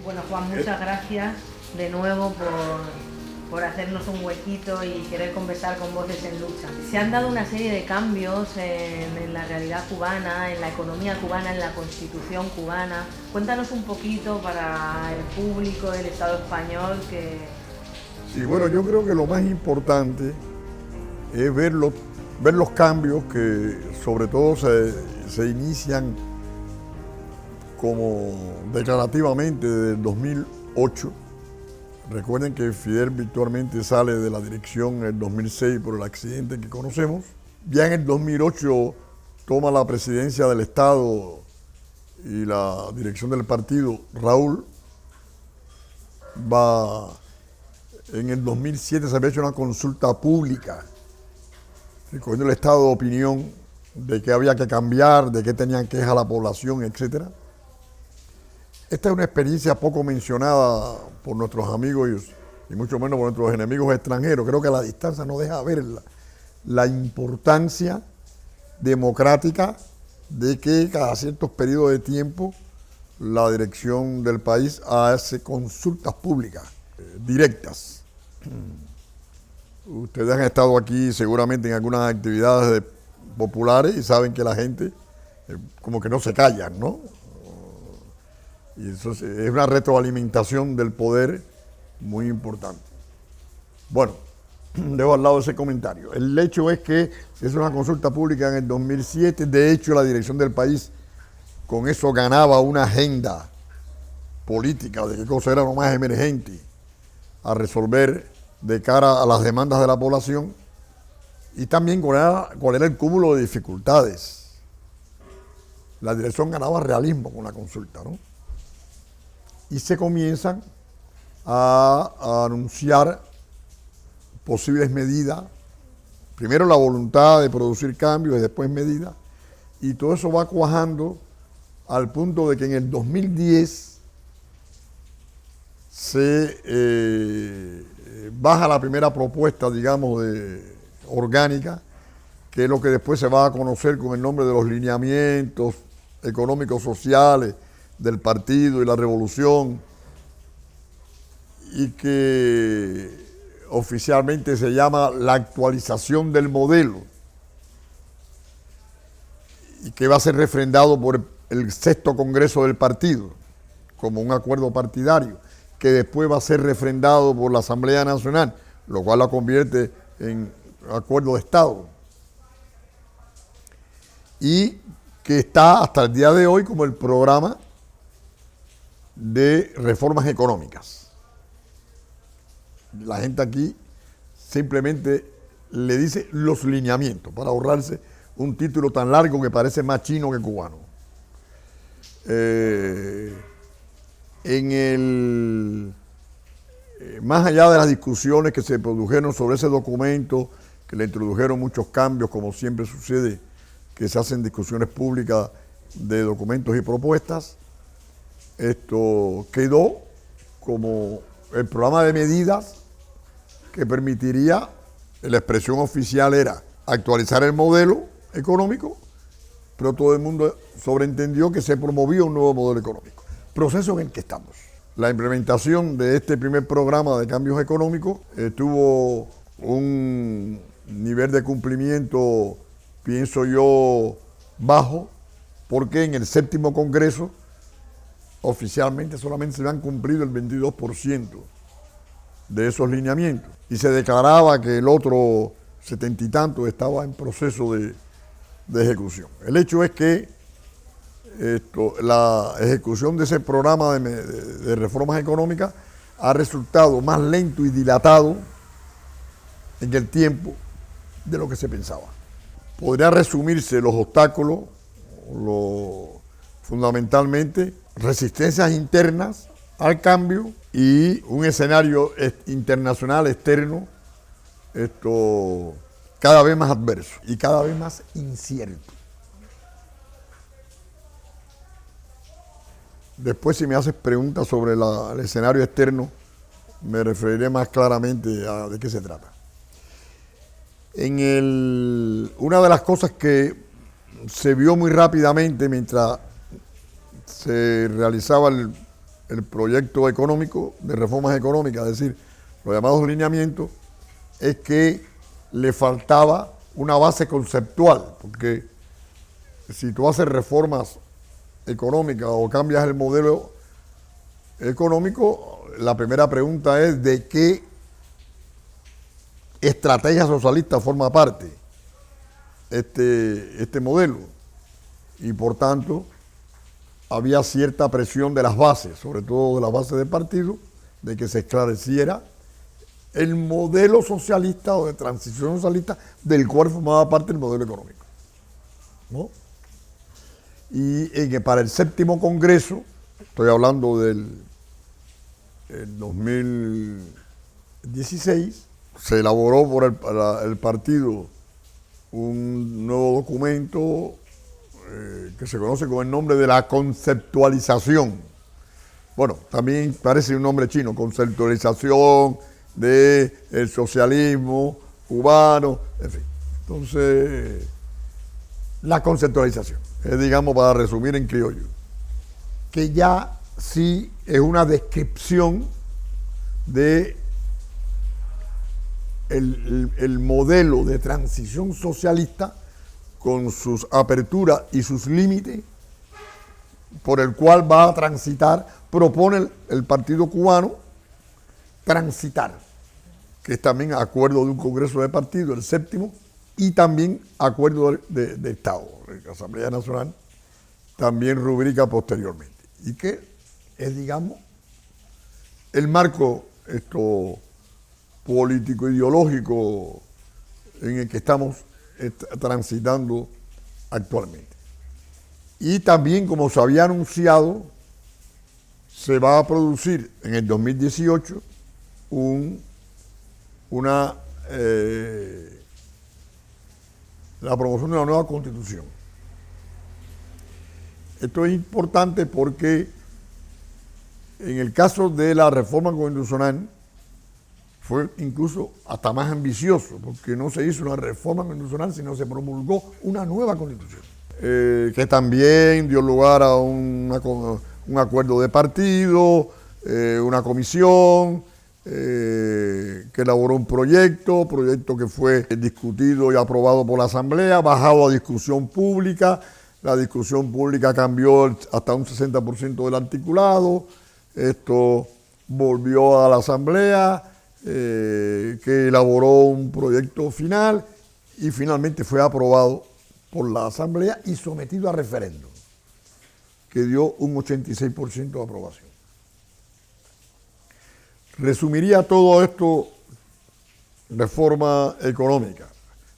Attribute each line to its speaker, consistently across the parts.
Speaker 1: Bueno, Juan, muchas gracias de nuevo por hacernos un huequito y querer conversar con Voces en Lucha. Se han dado una serie de cambios en la realidad cubana, en la economía cubana, en la constitución cubana. Cuéntanos un poquito para el público del Estado español que...
Speaker 2: Sí, bueno, yo creo que lo más importante es ver los cambios que sobre todo se inician como declarativamente desde el 2008. Recuerden que Fidel virtualmente sale de la dirección en el 2006 por el accidente que conocemos. Ya en el 2008 toma la presidencia del Estado y la dirección del partido Raúl. En el 2007 se había hecho una consulta pública, recogiendo el estado de opinión de qué había que cambiar, de qué tenían queja la población, etc. Esta es una experiencia poco mencionada por nuestros amigos y mucho menos por nuestros enemigos extranjeros. Creo que la distancia no deja ver la importancia democrática de que cada ciertos periodos de tiempo la dirección del país hace consultas públicas directas. Ustedes han estado aquí seguramente en algunas actividades populares y saben que la gente como que no se callan, ¿no? Y eso es una retroalimentación del poder muy importante. Bueno, dejo al lado ese comentario. El hecho es que es una consulta pública en el 2007. De hecho, la dirección del país con eso ganaba una agenda política de qué cosa era lo más emergente a resolver de cara a las demandas de la población y también cuál era el cúmulo de dificultades. La dirección ganaba realismo con la consulta, ¿no? Y se comienzan a anunciar posibles medidas, primero la voluntad de producir cambios y después medidas, y todo eso va cuajando al punto de que en el 2010 se baja la primera propuesta, digamos, orgánica, que es lo que después se va a conocer con el nombre de los lineamientos económicos sociales del partido y la revolución, y que oficialmente se llama la actualización del modelo, y que va a ser refrendado por el sexto congreso del partido como un acuerdo partidario, que después va a ser refrendado por la Asamblea Nacional, lo cual la convierte en acuerdo de Estado, y que está hasta el día de hoy como el programa de reformas económicas. La gente aquí simplemente le dice los lineamientos para ahorrarse un título tan largo que parece más chino que cubano. Más allá de las discusiones que se produjeron sobre ese documento, que le introdujeron muchos cambios, como siempre sucede, que se hacen discusiones públicas de documentos y propuestas, esto quedó como el programa de medidas que permitiría, la expresión oficial era actualizar el modelo económico, pero todo el mundo sobreentendió que se promovía un nuevo modelo económico. Proceso en el que estamos. La implementación de este primer programa de cambios económicos tuvo un nivel de cumplimiento, pienso yo, bajo, porque en el séptimo congreso oficialmente solamente se han cumplido el 22% de esos lineamientos y se declaraba que el otro 70 y tanto estaba en proceso de ejecución. El hecho es que la ejecución de ese programa de reformas económicas ha resultado más lento y dilatado en el tiempo de lo que se pensaba. Podría resumirse los obstáculos, fundamentalmente resistencias internas al cambio y un escenario internacional externo cada vez más adverso y cada vez más incierto. Después, si me haces preguntas sobre el escenario externo, me referiré más claramente a de qué se trata. Una de las cosas que se vio muy rápidamente mientras se realizaba el proyecto económico de reformas económicas, es decir, los llamados lineamientos, es que le faltaba una base conceptual, porque si tú haces reformas económicas o cambias el modelo económico, la primera pregunta es de qué estrategia socialista forma parte este modelo. Y por tanto, había cierta presión de las bases, sobre todo de las bases del partido, de que se esclareciera el modelo socialista o de transición socialista del cual formaba parte el modelo económico, ¿no? Y para el 7º Congreso, estoy hablando del 2016, se elaboró por el partido un nuevo documento que se conoce con el nombre de la conceptualización. Bueno, también parece un nombre chino, conceptualización del socialismo cubano, en fin. Entonces, la conceptualización, es, digamos, para resumir en criollo, que ya sí es una descripción de el modelo de transición socialista con sus aperturas y sus límites por el cual va a transitar, propone el Partido Cubano transitar, que es también acuerdo de un Congreso de Partido, el 7º, y también acuerdo de Estado, la Asamblea Nacional también rubrica posteriormente, y que es, digamos, el marco político-ideológico en el que estamos transitando actualmente. Y también, como se había anunciado, se va a producir en el 2018 la promoción de una nueva constitución. Esto es importante porque en el caso de la reforma constitucional fue incluso hasta más ambicioso, porque no se hizo una reforma constitucional, sino se promulgó una nueva constitución, que también dio lugar a un acuerdo de partido, una comisión que elaboró un proyecto que fue discutido y aprobado por la Asamblea, bajado a discusión pública. La discusión pública cambió hasta un 60% del articulado. Esto volvió a la Asamblea, que elaboró un proyecto final y finalmente fue aprobado por la Asamblea y sometido a referéndum, que dio un 86% de aprobación. Resumiría todo esto: reforma económica,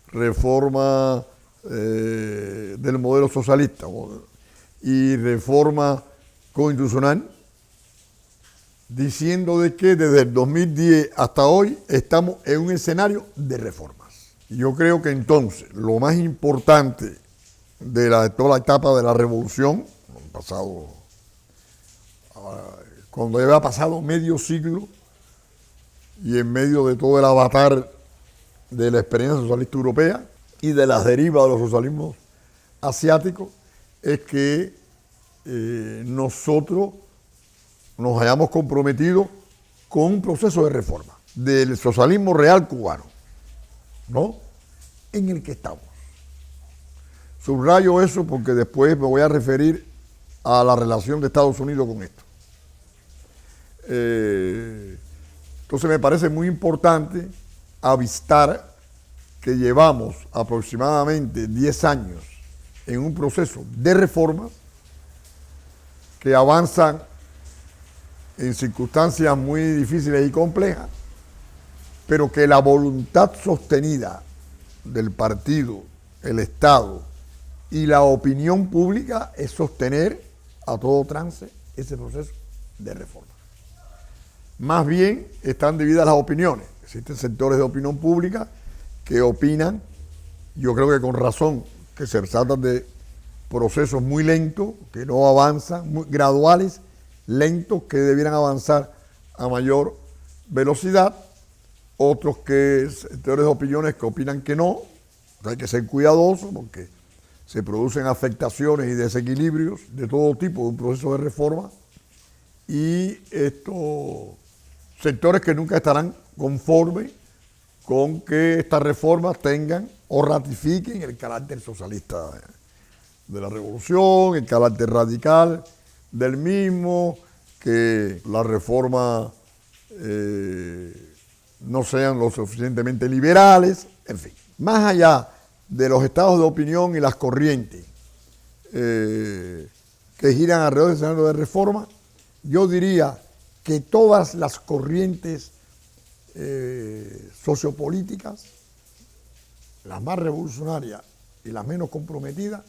Speaker 2: reforma del modelo socialista y reforma constitucional, diciendo de que desde el 2010 hasta hoy estamos en un escenario de reformas. Y yo creo que entonces lo más importante de toda la etapa de la revolución, cuando ya había pasado medio siglo y en medio de todo el avatar de la experiencia socialista europea y de las derivas de los socialismos asiáticos, es que nosotros nos hayamos comprometido con un proceso de reforma del socialismo real cubano, ¿no?, en el que estamos. Subrayo eso porque después me voy a referir a la relación de Estados Unidos con esto. Entonces me parece muy importante avistar que llevamos aproximadamente 10 años en un proceso de reformas que avanzan en circunstancias muy difíciles y complejas, pero que la voluntad sostenida del partido, el Estado y la opinión pública es sostener a todo trance ese proceso de reforma. Más bien están divididas las opiniones. Existen sectores de opinión pública que opinan, yo creo que con razón, que se tratan de procesos muy lentos, que no avanzan, muy graduales, lentos, que debieran avanzar a mayor velocidad. Otros sectores de opiniones que opinan que no. Hay que ser cuidadosos porque se producen afectaciones y desequilibrios de todo tipo de un proceso de reforma y estos sectores que nunca estarán conformes con que estas reformas tengan o ratifiquen el carácter socialista de la revolución, el carácter radical del mismo, que las reformas no sean lo suficientemente liberales, en fin. Más allá de los estados de opinión y las corrientes que giran alrededor del escenario de reforma, yo diría que todas las corrientes sociopolíticas, las más revolucionarias y las menos comprometidas,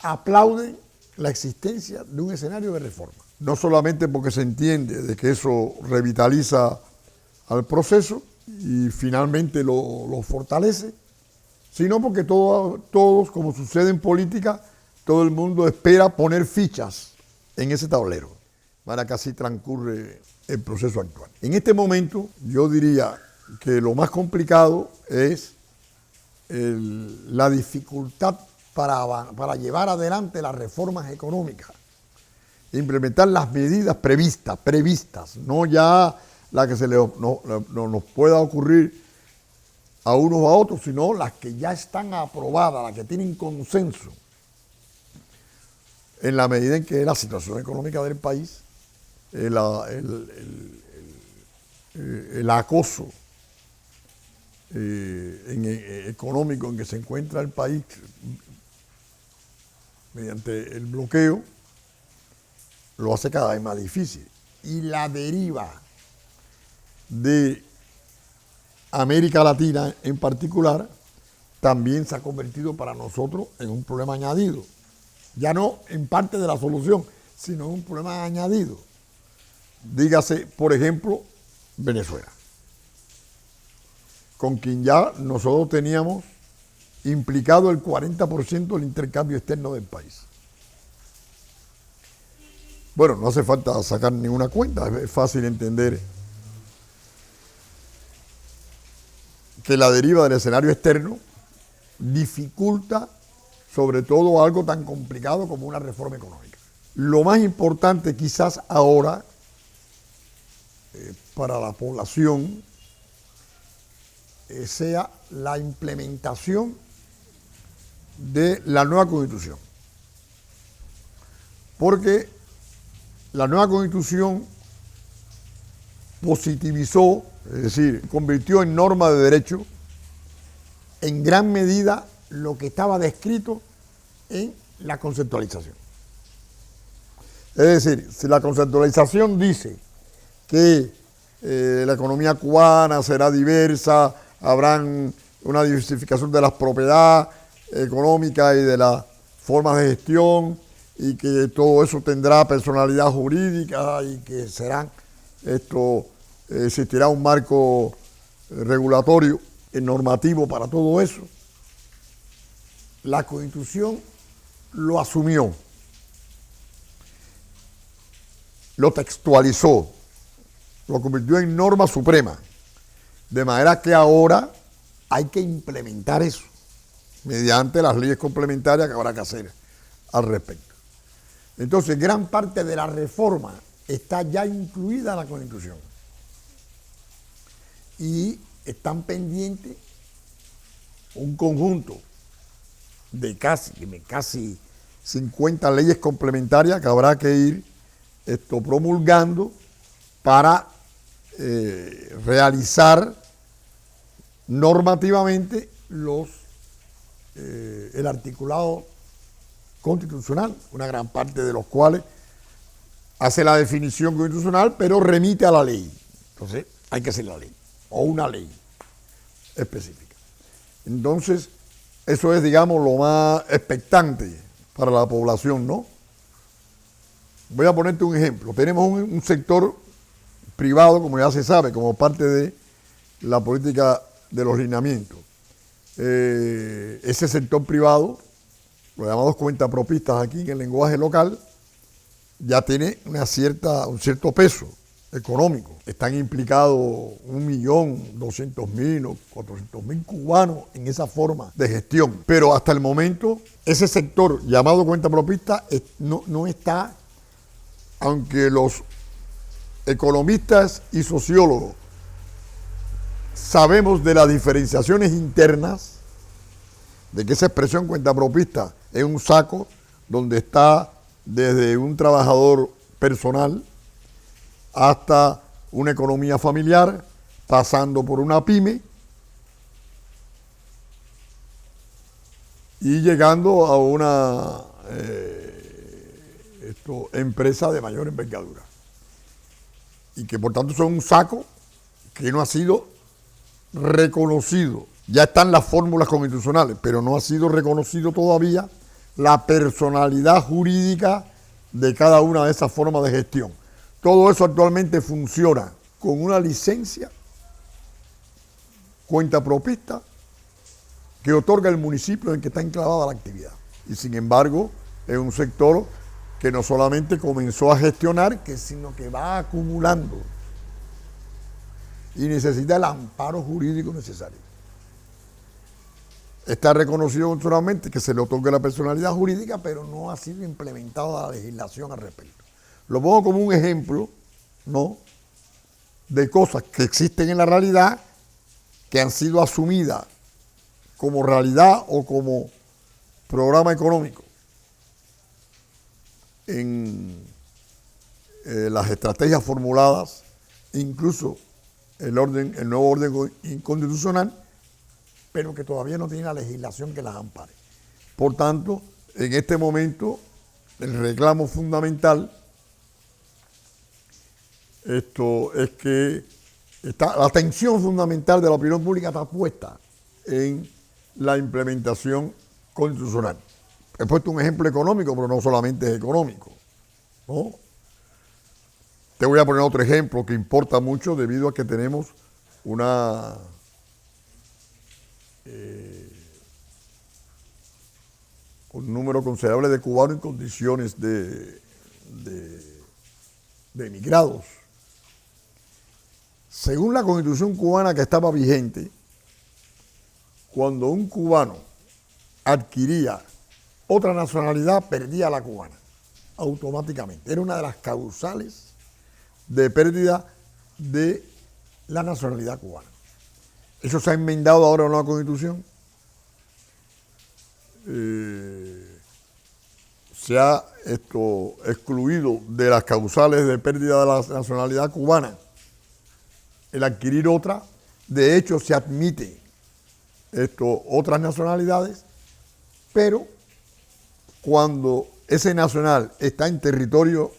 Speaker 2: aplauden la existencia de un escenario de reforma. No solamente porque se entiende de que eso revitaliza al proceso y finalmente lo fortalece, sino porque todos, como sucede en política, todo el mundo espera poner fichas en ese tablero para que así transcurre el proceso actual. En este momento yo diría que lo más complicado es la dificultad para llevar adelante las reformas económicas, implementar las medidas previstas, no ya las que no nos pueda ocurrir a unos o a otros, sino las que ya están aprobadas, las que tienen consenso, en la medida en que la situación económica del país, el acoso económico en que se encuentra el país mediante el bloqueo, lo hace cada vez más difícil. Y la deriva de América Latina en particular también se ha convertido para nosotros en un problema añadido. Ya no en parte de la solución, sino en un problema añadido. Dígase, por ejemplo, Venezuela, con quien ya nosotros teníamos implicado el 40% del intercambio externo del país. Bueno, no hace falta sacar ninguna cuenta, es fácil entender que la deriva del escenario externo dificulta sobre todo algo tan complicado como una reforma económica. Lo más importante quizás ahora para la población sea la implementación de la nueva Constitución. Porque la nueva Constitución positivizó, es decir, convirtió en norma de derecho en gran medida lo que estaba descrito en la conceptualización. Es decir, si la conceptualización dice que la economía cubana será diversa, habrán una diversificación de las propiedades económicas y de las formas de gestión, y que todo eso tendrá personalidad jurídica y que existirá un marco regulatorio y normativo para todo eso. La Constitución lo asumió, lo textualizó, lo convirtió en norma suprema, de manera que ahora hay que implementar eso mediante las leyes complementarias que habrá que hacer al respecto. Entonces, gran parte de la reforma está ya incluida en la Constitución y están pendientes un conjunto de casi 50 leyes complementarias que habrá que ir promulgando para realizar normativamente el articulado constitucional, una gran parte de los cuales hace la definición constitucional, pero remite a la ley. Entonces, hay que hacer la ley, o una ley específica. Entonces, eso es, digamos, lo más expectante para la población, ¿no? Voy a ponerte un ejemplo. Tenemos un sector privado, como ya se sabe, como parte de la política de los lineamientos. Ese sector privado, los llamados cuentapropistas aquí en el lenguaje local, ya tiene un cierto peso económico. Están implicados 1.200.000 o 400.000 cubanos en esa forma de gestión. Pero hasta el momento, ese sector llamado cuentapropista no está aunque los economistas y sociólogos sabemos de las diferenciaciones internas, de que esa expresión cuentapropista es un saco donde está desde un trabajador personal hasta una economía familiar, pasando por una pyme y llegando a una empresa de mayor envergadura. Y que por tanto son un saco que no ha sido reconocido. Ya están las fórmulas constitucionales, pero no ha sido reconocido todavía la personalidad jurídica de cada una de esas formas de gestión. Todo eso actualmente funciona con una licencia cuentapropista que otorga el municipio en que está enclavada la actividad. Y sin embargo, es un sector que no solamente comenzó a gestionar, sino que va acumulando y necesita el amparo jurídico necesario. Está reconocido constitucionalmente que se le otorga la personalidad jurídica, pero no ha sido implementada la legislación al respecto. Lo pongo como un ejemplo, ¿no?, de cosas que existen en la realidad, que han sido asumidas como realidad o como programa económico en las estrategias formuladas, incluso el nuevo orden constitucional, pero que todavía no tiene la legislación que las ampare. Por tanto, en este momento, el reclamo fundamental es que la atención fundamental de la opinión pública está puesta en la implementación constitucional. He puesto un ejemplo económico, pero no solamente es económico, ¿no? Te voy a poner otro ejemplo que importa mucho debido a que tenemos un número considerable de cubanos en condiciones de emigrados. Según la Constitución cubana que estaba vigente, cuando un cubano adquiría otra nacionalidad, perdía la cubana automáticamente. Era una de las causales de pérdida de la nacionalidad cubana. Eso se ha enmendado ahora en la Constitución. Se ha excluido de las causales de pérdida de la nacionalidad cubana el adquirir otra. De hecho, se admite otras nacionalidades, pero cuando ese nacional está en territorio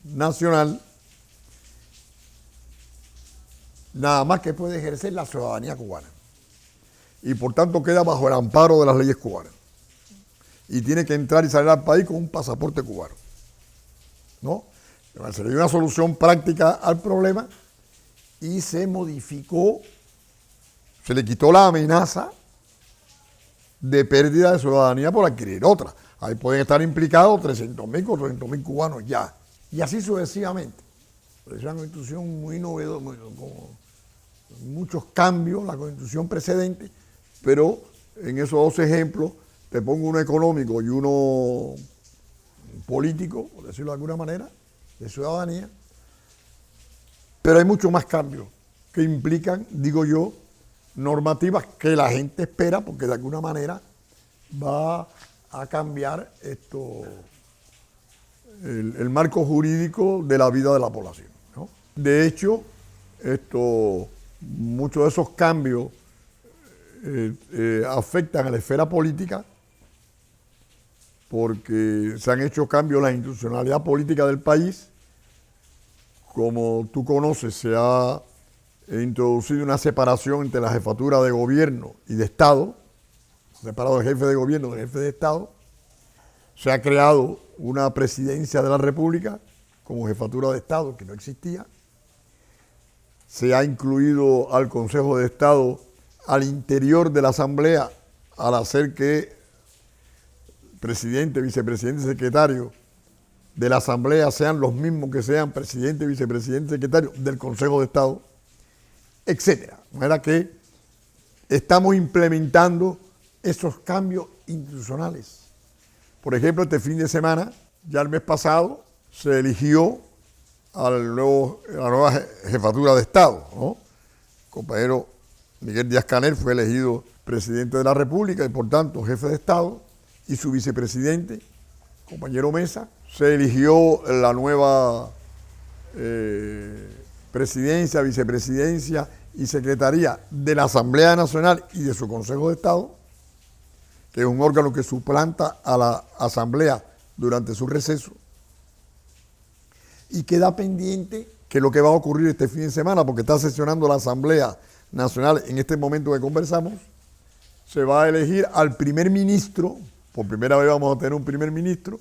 Speaker 2: nacional, nada más que puede ejercer la ciudadanía cubana. Y por tanto queda bajo el amparo de las leyes cubanas. Y tiene que entrar y salir al país con un pasaporte cubano, ¿no? Se le dio una solución práctica al problema y se modificó, se le quitó la amenaza de pérdida de ciudadanía por adquirir otra. Ahí pueden estar implicados 300.000, 400.000 cubanos ya. Y así sucesivamente. Es una constitución muy novedosa, con muchos cambios, la constitución precedente, pero en esos dos ejemplos te pongo uno económico y uno político, por decirlo de alguna manera, de ciudadanía, pero hay muchos más cambios que implican, digo yo, normativas que la gente espera porque de alguna manera va a cambiar el marco jurídico de la vida de la población, ¿no? De hecho, muchos de esos cambios afectan a la esfera política porque se han hecho cambios en la institucionalidad política del país. Como tú conoces, se ha introducido una separación entre la jefatura de gobierno y de Estado, separado el jefe de gobierno del jefe de Estado. Se ha creado una presidencia de la República como jefatura de Estado que no existía. Se ha incluido al Consejo de Estado al interior de la Asamblea al hacer que presidente, vicepresidente y secretario de la Asamblea sean los mismos que sean presidente, vicepresidente, secretario del Consejo de Estado, etcétera. De manera que estamos implementando esos cambios institucionales. Por ejemplo, este fin de semana, ya el mes pasado, se eligió a la nueva jefatura de Estado, ¿no? El compañero Miguel Díaz-Canel fue elegido presidente de la República y por tanto jefe de Estado, y su vicepresidente, compañero Mesa, se eligió la nueva presidencia, vicepresidencia y secretaría de la Asamblea Nacional y de su Consejo de Estado, que es un órgano que suplanta a la Asamblea durante su receso, y queda pendiente que lo que va a ocurrir este fin de semana, porque está sesionando la Asamblea Nacional en este momento que conversamos, se va a elegir al primer ministro, por primera vez vamos a tener un primer ministro,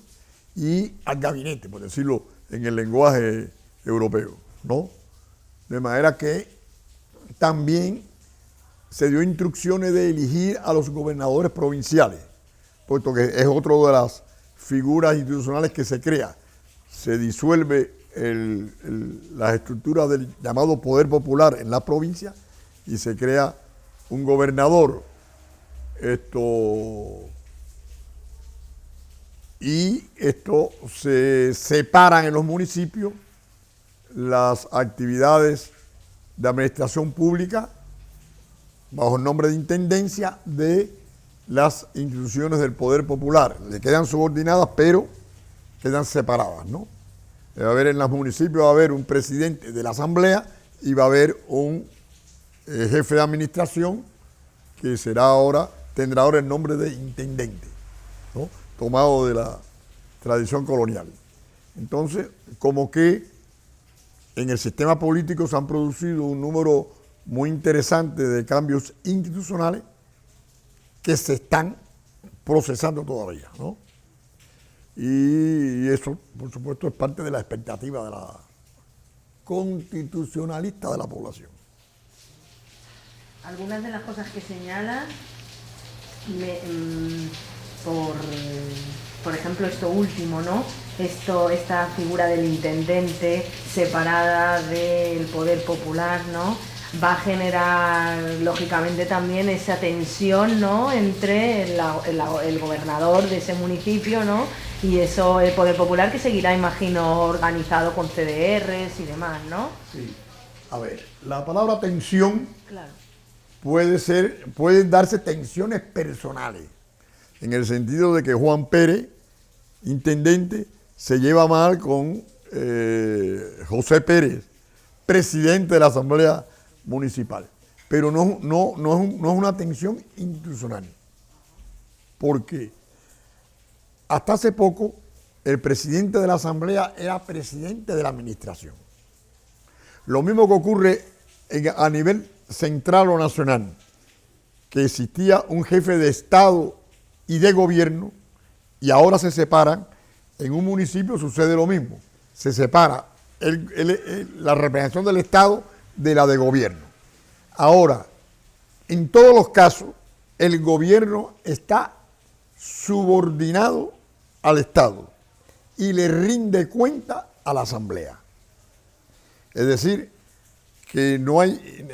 Speaker 2: y al gabinete, por decirlo en el lenguaje europeo, ¿no? De manera que también se dio instrucciones de elegir a los gobernadores provinciales, puesto que es otra de las figuras institucionales que se crea. Se disuelve las estructuras del llamado poder popular en la provincia y se crea un gobernador. Y se separan en los municipios las actividades de administración pública bajo el nombre de intendencia de las instituciones del poder popular. Le quedan subordinadas, pero quedan separadas, ¿no? Va a haber en los municipios, va a haber un presidente de la asamblea y va a haber un jefe de administración que tendrá ahora el nombre de intendente, ¿no? Tomado de la tradición colonial. Entonces, como que en el sistema político se han producido un número muy interesante de cambios institucionales que se están procesando todavía, ¿no? Y eso, por supuesto, es parte de la expectativa de la constitucionalista de la población.
Speaker 1: Algunas de las cosas que señalas, por ejemplo, esto último, ¿no? Esta figura del intendente separada del poder popular, ¿no? Va a generar, lógicamente, también esa tensión, ¿no? Entre el gobernador de ese municipio, ¿no? Y eso, el poder popular, que seguirá, imagino, organizado con CDRs y demás, ¿no?
Speaker 2: Sí. A ver, la palabra tensión,
Speaker 1: claro,
Speaker 2: pueden darse tensiones personales, en el sentido de que Juan Pérez, intendente, se lleva mal con José Pérez, presidente de la Asamblea Municipal. Pero no es una tensión institucional, porque hasta hace poco el presidente de la Asamblea era presidente de la administración. Lo mismo que ocurre a nivel central o nacional, que existía un jefe de Estado y de gobierno, y ahora se separan. En un municipio sucede lo mismo, se separa la representación del Estado de la de gobierno. Ahora, en todos los casos, el gobierno está subordinado al Estado y le rinde cuenta a la Asamblea. Es decir, que no hay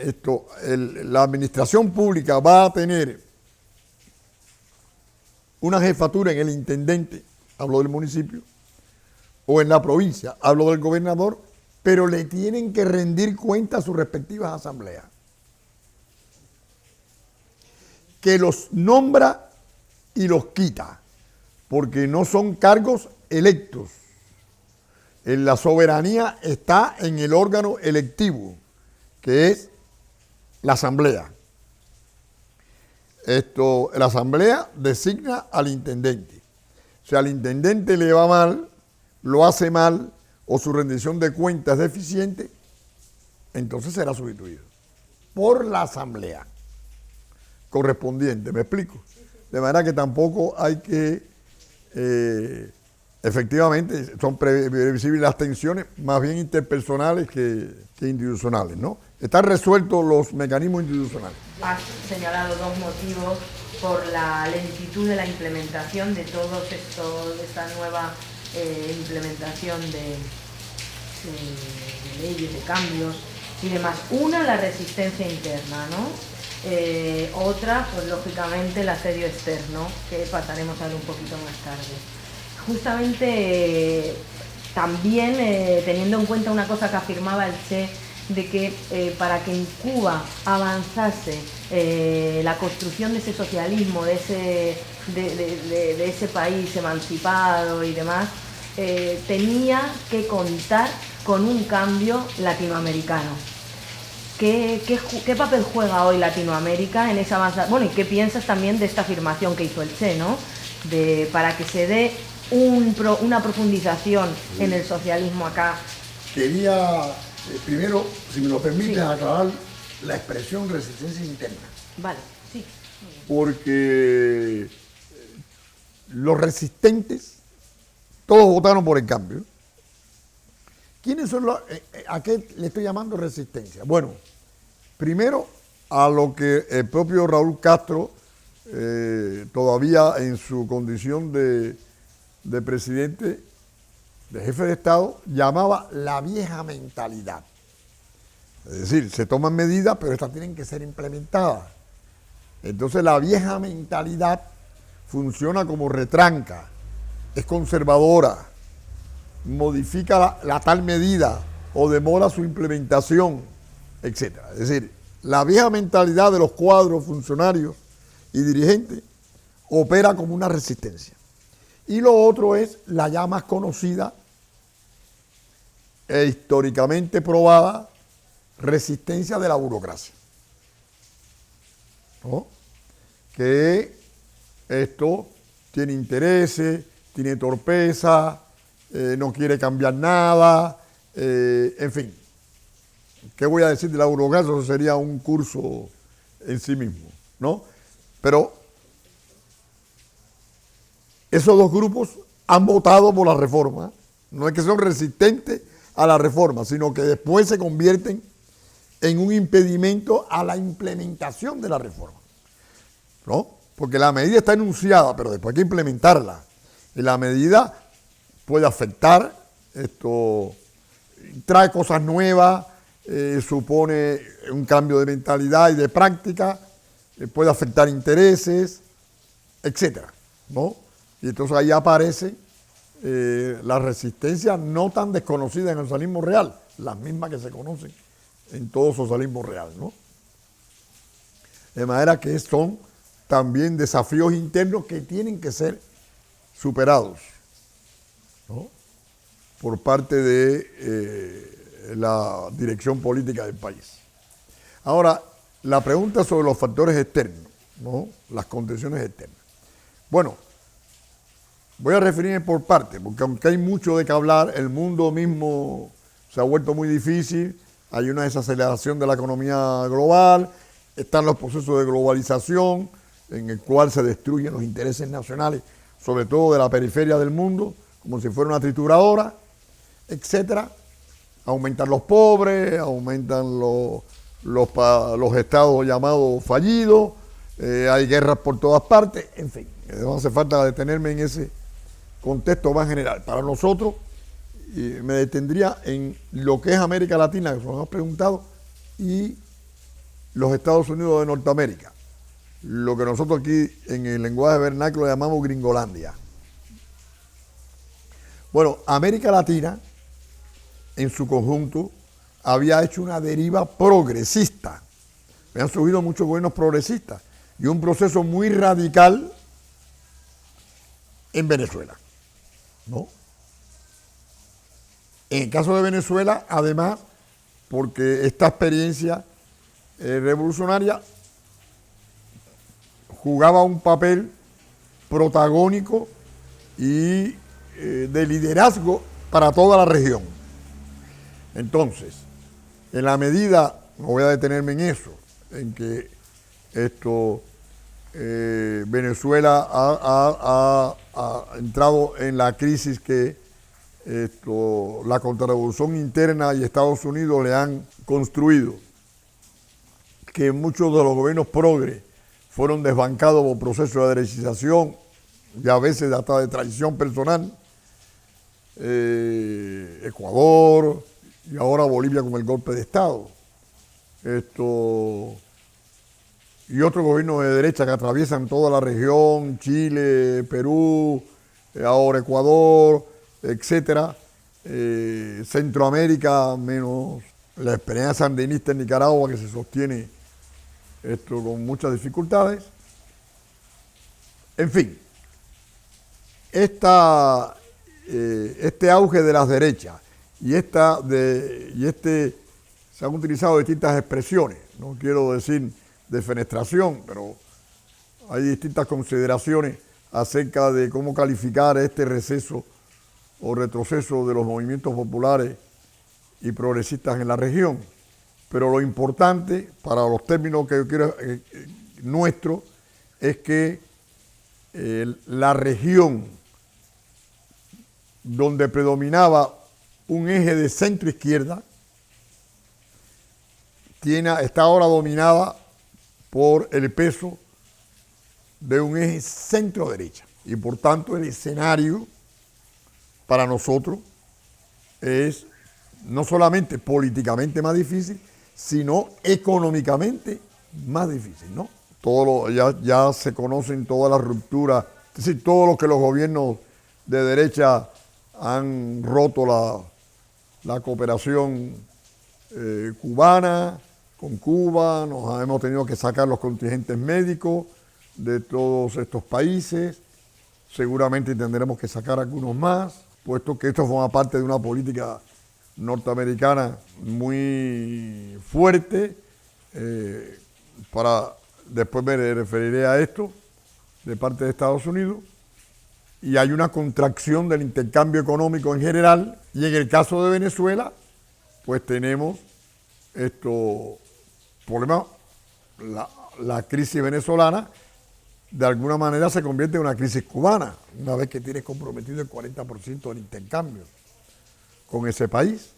Speaker 2: la administración pública va a tener una jefatura en el intendente, hablo del municipio, o en la provincia, hablo del gobernador, pero le tienen que rendir cuenta a sus respectivas asambleas, que los nombra y los quita, porque no son cargos electos. La soberanía está en el órgano electivo, que es la asamblea. La asamblea designa al intendente. Si al intendente le va mal, lo hace mal, o su rendición de cuentas es deficiente, entonces será sustituido por la asamblea correspondiente. ¿Me explico? De manera que tampoco hay que, efectivamente, son previsibles las tensiones, más bien interpersonales que institucionales, ¿no? Están resueltos los mecanismos institucionales.
Speaker 1: Has señalado dos motivos por la lentitud de la implementación de esta nueva implementación de leyes, de cambios y demás. Una, la resistencia interna, ¿no? Otra, pues lógicamente, el asedio externo, que pasaremos a ver un poquito más tarde. Justamente también teniendo en cuenta una cosa que afirmaba el Che, de que para que en Cuba avanzase la construcción de ese socialismo, de ese país emancipado y demás, tenía que contar con un cambio latinoamericano. ¿Qué papel juega hoy Latinoamérica en esa avanzada? Bueno, ¿y qué piensas también de esta afirmación que hizo el Che, ¿no? Para que se dé una profundización en el socialismo acá.
Speaker 2: Quería, primero, si me lo permites, aclarar la expresión resistencia interna.
Speaker 1: Vale, sí.
Speaker 2: Porque los resistentes, todos votaron por el cambio. ¿Quiénes son los, a qué le estoy llamando resistencia? Bueno, primero a lo que el propio Raúl Castro, todavía en su condición de presidente, de jefe de Estado, llamaba la vieja mentalidad. Es decir, se toman medidas, pero estas tienen que ser implementadas. Entonces la vieja mentalidad funciona como retranca, es conservadora, modifica la tal medida o demora su implementación, etc. Es decir, la vieja mentalidad de los cuadros, funcionarios y dirigentes opera como una resistencia. Y lo otro es la ya más conocida e históricamente probada resistencia de la burocracia, ¿no? Que esto tiene intereses, tiene torpeza, no quiere cambiar nada, en fin. ¿Qué voy a decir de la burocracia? Eso sería un curso en sí mismo, ¿no? Pero esos dos grupos han votado por la reforma. No es que son resistentes a la reforma, sino que después se convierten en un impedimento a la implementación de la reforma, ¿no? Porque la medida está enunciada, pero después hay que implementarla. Y la medida puede afectar, esto trae cosas nuevas, supone un cambio de mentalidad y de práctica, puede afectar intereses, etcétera, ¿no? Y entonces ahí aparece la resistencia no tan desconocida en el socialismo real, las mismas que se conocen en todo socialismo real, ¿no? De manera que son también desafíos internos que tienen que ser superados, ¿no? Por parte de la dirección política del país. Ahora, la pregunta sobre los factores externos, ¿no? Las condiciones externas. Bueno, voy a referirme por parte, porque aunque hay mucho de qué hablar, el mundo mismo se ha vuelto muy difícil, hay una desaceleración de la economía global, están los procesos de globalización, en el cual se destruyen los intereses nacionales, sobre todo de la periferia del mundo, como si fuera una trituradora, etcétera. Aumentan los pobres, aumentan los estados llamados fallidos, hay guerras por todas partes, en fin. No hace falta detenerme en ese contexto más general. Para nosotros, me detendría en lo que es América Latina, que se nos ha preguntado, y los Estados Unidos de Norteamérica. Lo que nosotros aquí en el lenguaje vernáculo llamamos Gringolandia. Bueno, América Latina, en su conjunto, había hecho una deriva progresista. Me han surgido muchos gobiernos progresistas y un proceso muy radical en Venezuela, ¿no? En el caso de Venezuela, además, porque esta experiencia revolucionaria jugaba un papel protagónico y de liderazgo para toda la región. Entonces, en la medida, no voy a detenerme en eso, en que Venezuela ha entrado en la crisis que la contrarrevolución interna y Estados Unidos le han construido, que muchos de los gobiernos progres fueron desbancados por procesos de derechización y a veces hasta de traición personal. Ecuador y ahora Bolivia con el golpe de Estado. Y otros gobiernos de derecha que atraviesan toda la región, Chile, Perú, ahora Ecuador, etcétera, Centroamérica, menos la experiencia sandinista en Nicaragua, que se sostiene esto con muchas dificultades. En fin, este auge de las derechas se han utilizado distintas expresiones, no quiero decir defenestración, pero hay distintas consideraciones acerca de cómo calificar este receso o retroceso de los movimientos populares y progresistas en la región. Pero lo importante para los términos que yo quiero nuestro es que la región donde predominaba un eje de centro-izquierda está ahora dominada por el peso de un eje centro-derecha. Y por tanto el escenario para nosotros es no solamente políticamente más difícil, sino económicamente más difícil, ¿no? Ya se conocen todas las rupturas, es decir, todo lo que los gobiernos de derecha han roto la cooperación cubana con Cuba, hemos tenido que sacar los contingentes médicos de todos estos países, seguramente tendremos que sacar algunos más, puesto que esto forma parte de una política norteamericana muy fuerte, después me referiré a esto, de parte de Estados Unidos, y hay una contracción del intercambio económico en general, y en el caso de Venezuela, pues tenemos estos problemas, la crisis venezolana, de alguna manera se convierte en una crisis cubana, una vez que tienes comprometido el 40% del intercambio con ese país.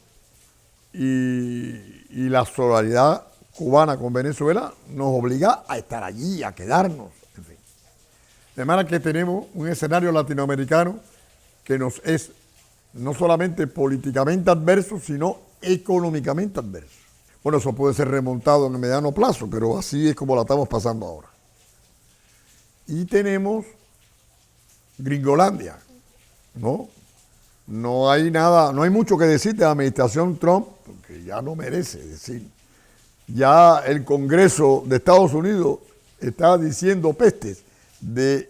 Speaker 2: Y la solidaridad cubana con Venezuela nos obliga a estar allí, a quedarnos, en fin. De manera que tenemos un escenario latinoamericano que nos es no solamente políticamente adverso, sino económicamente adverso. Bueno, eso puede ser remontado en el mediano plazo, pero así es como la estamos pasando ahora. Y tenemos Gringolandia, ¿no? No hay mucho que decir de la administración Trump, porque ya no merece decir. Ya el Congreso de Estados Unidos está diciendo pestes de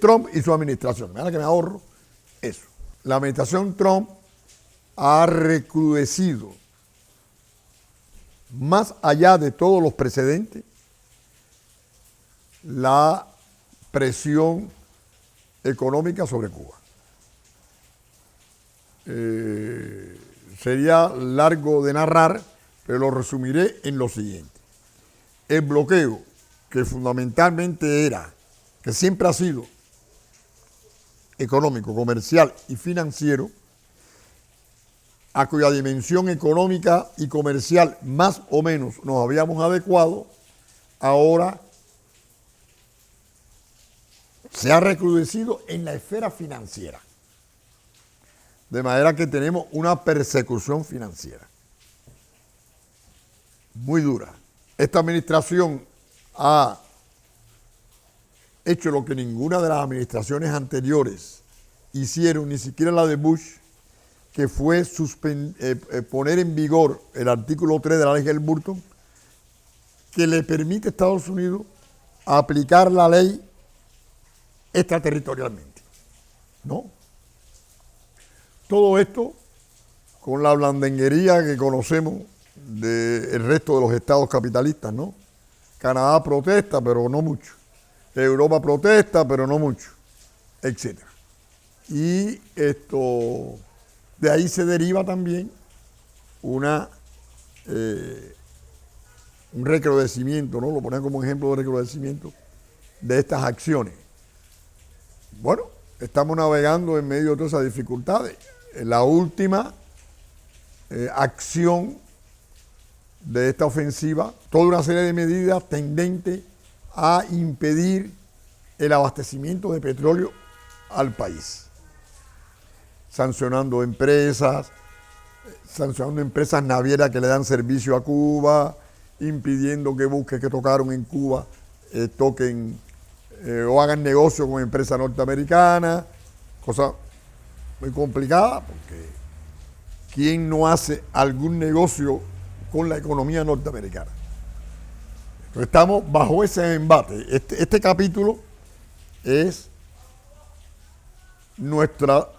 Speaker 2: Trump y su administración. Mira que me ahorro eso. La administración Trump ha recrudecido, más allá de todos los precedentes, la presión económica sobre Cuba. Sería largo de narrar, pero lo resumiré en lo siguiente. El bloqueo, que fundamentalmente que siempre ha sido económico, comercial y financiero, a cuya dimensión económica y comercial más o menos nos habíamos adecuado, ahora se ha recrudecido en la esfera financiera. De manera que tenemos una persecución financiera muy dura. Esta administración ha hecho lo que ninguna de las administraciones anteriores hicieron, ni siquiera la de Bush, que fue poner en vigor el artículo 3 de la ley Helms-Burton, que le permite a Estados Unidos aplicar la ley extraterritorialmente, ¿no? Todo esto con la blandenguería que conocemos del resto de los estados capitalistas, ¿no? Canadá protesta, pero no mucho. Europa protesta, pero no mucho, etc. Y de ahí se deriva también un recrudecimiento, ¿no? Lo ponen como ejemplo de recrudecimiento de estas acciones. Bueno, estamos navegando en medio de todas esas dificultades. La última acción de esta ofensiva, toda una serie de medidas tendentes a impedir el abastecimiento de petróleo al país. Sancionando empresas navieras que le dan servicio a Cuba, impidiendo que buques que tocaron en Cuba toquen o hagan negocio con empresas norteamericanas, cosa muy complicada porque ¿quién no hace algún negocio con la economía norteamericana? Entonces estamos bajo ese embate. Este capítulo es nuestro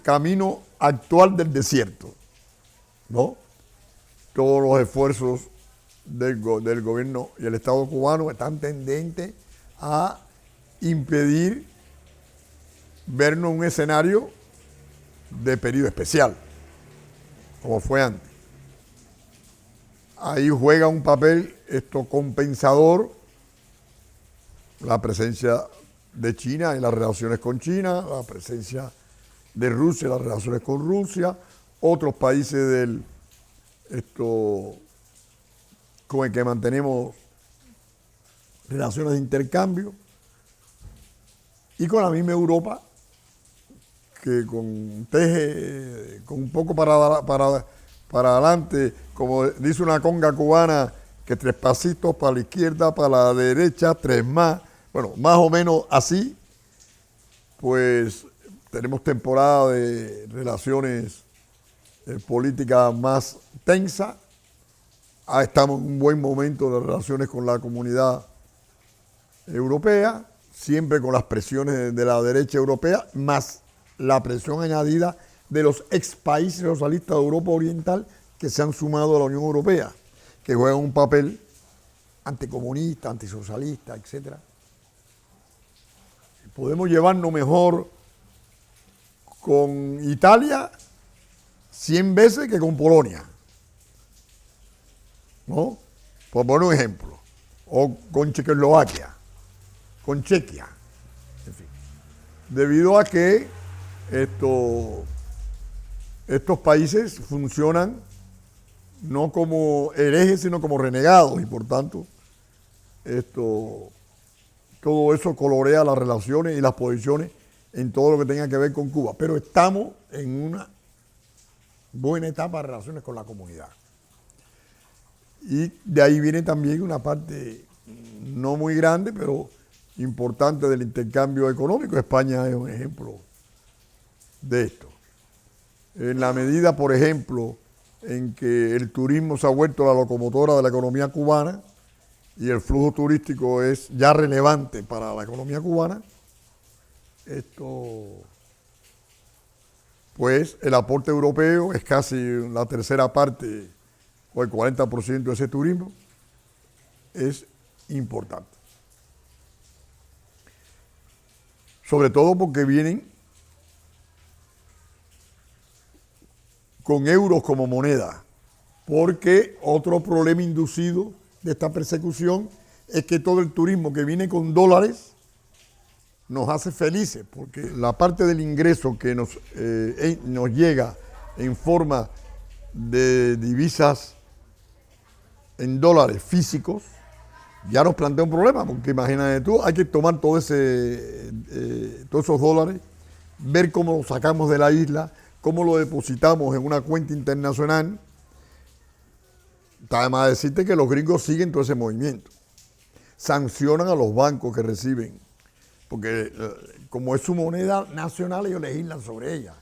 Speaker 2: camino actual del desierto, ¿no? Todos los esfuerzos del gobierno y el Estado cubano están tendentes a impedir vernos en un escenario de periodo especial, como fue antes. Ahí juega un papel compensador la presencia de China en las relaciones con China, la presencia de Rusia en las relaciones con Rusia, otros países con el que mantenemos relaciones de intercambio, y con la misma Europa, que teje con un poco para adelante, como dice una conga cubana, que 3 pasitos para la izquierda, para la derecha, 3 más. Bueno, más o menos así, pues tenemos temporada de relaciones políticas más tensas. Estamos en un buen momento de relaciones con la comunidad europea, siempre con las presiones de la derecha europea, más la presión añadida de los ex países socialistas de Europa Oriental que se han sumado a la Unión Europea, que juegan un papel anticomunista, antisocialista, etc. Podemos llevarnos mejor con Italia 100 veces que con Polonia, ¿no? Por poner un ejemplo. O con Checoslovaquia, con Chequia, en fin. Debido a que estos países funcionan no como herejes, sino como renegados, y por tanto, todo eso colorea las relaciones y las posiciones en todo lo que tenga que ver con Cuba. Pero estamos en una buena etapa de relaciones con la comunidad. Y de ahí viene también una parte no muy grande, pero importante del intercambio económico. España es un ejemplo de esto. En la medida, por ejemplo, en que el turismo se ha vuelto la locomotora de la economía cubana y el flujo turístico es ya relevante para la economía cubana, pues el aporte europeo es casi la tercera parte o el 40% de ese turismo, es importante. Sobre todo porque vienen con euros como moneda, porque otro problema inducido de esta persecución es que todo el turismo que viene con dólares nos hace felices, porque la parte del ingreso que nos llega en forma de divisas en dólares físicos ya nos plantea un problema, porque imagínate tú, hay que tomar todos esos dólares, ver cómo los sacamos de la isla, cómo lo depositamos en una cuenta internacional. Además, decirte que los gringos siguen todo ese movimiento. Sancionan a los bancos que reciben, porque como es su moneda nacional, ellos legislan sobre ella.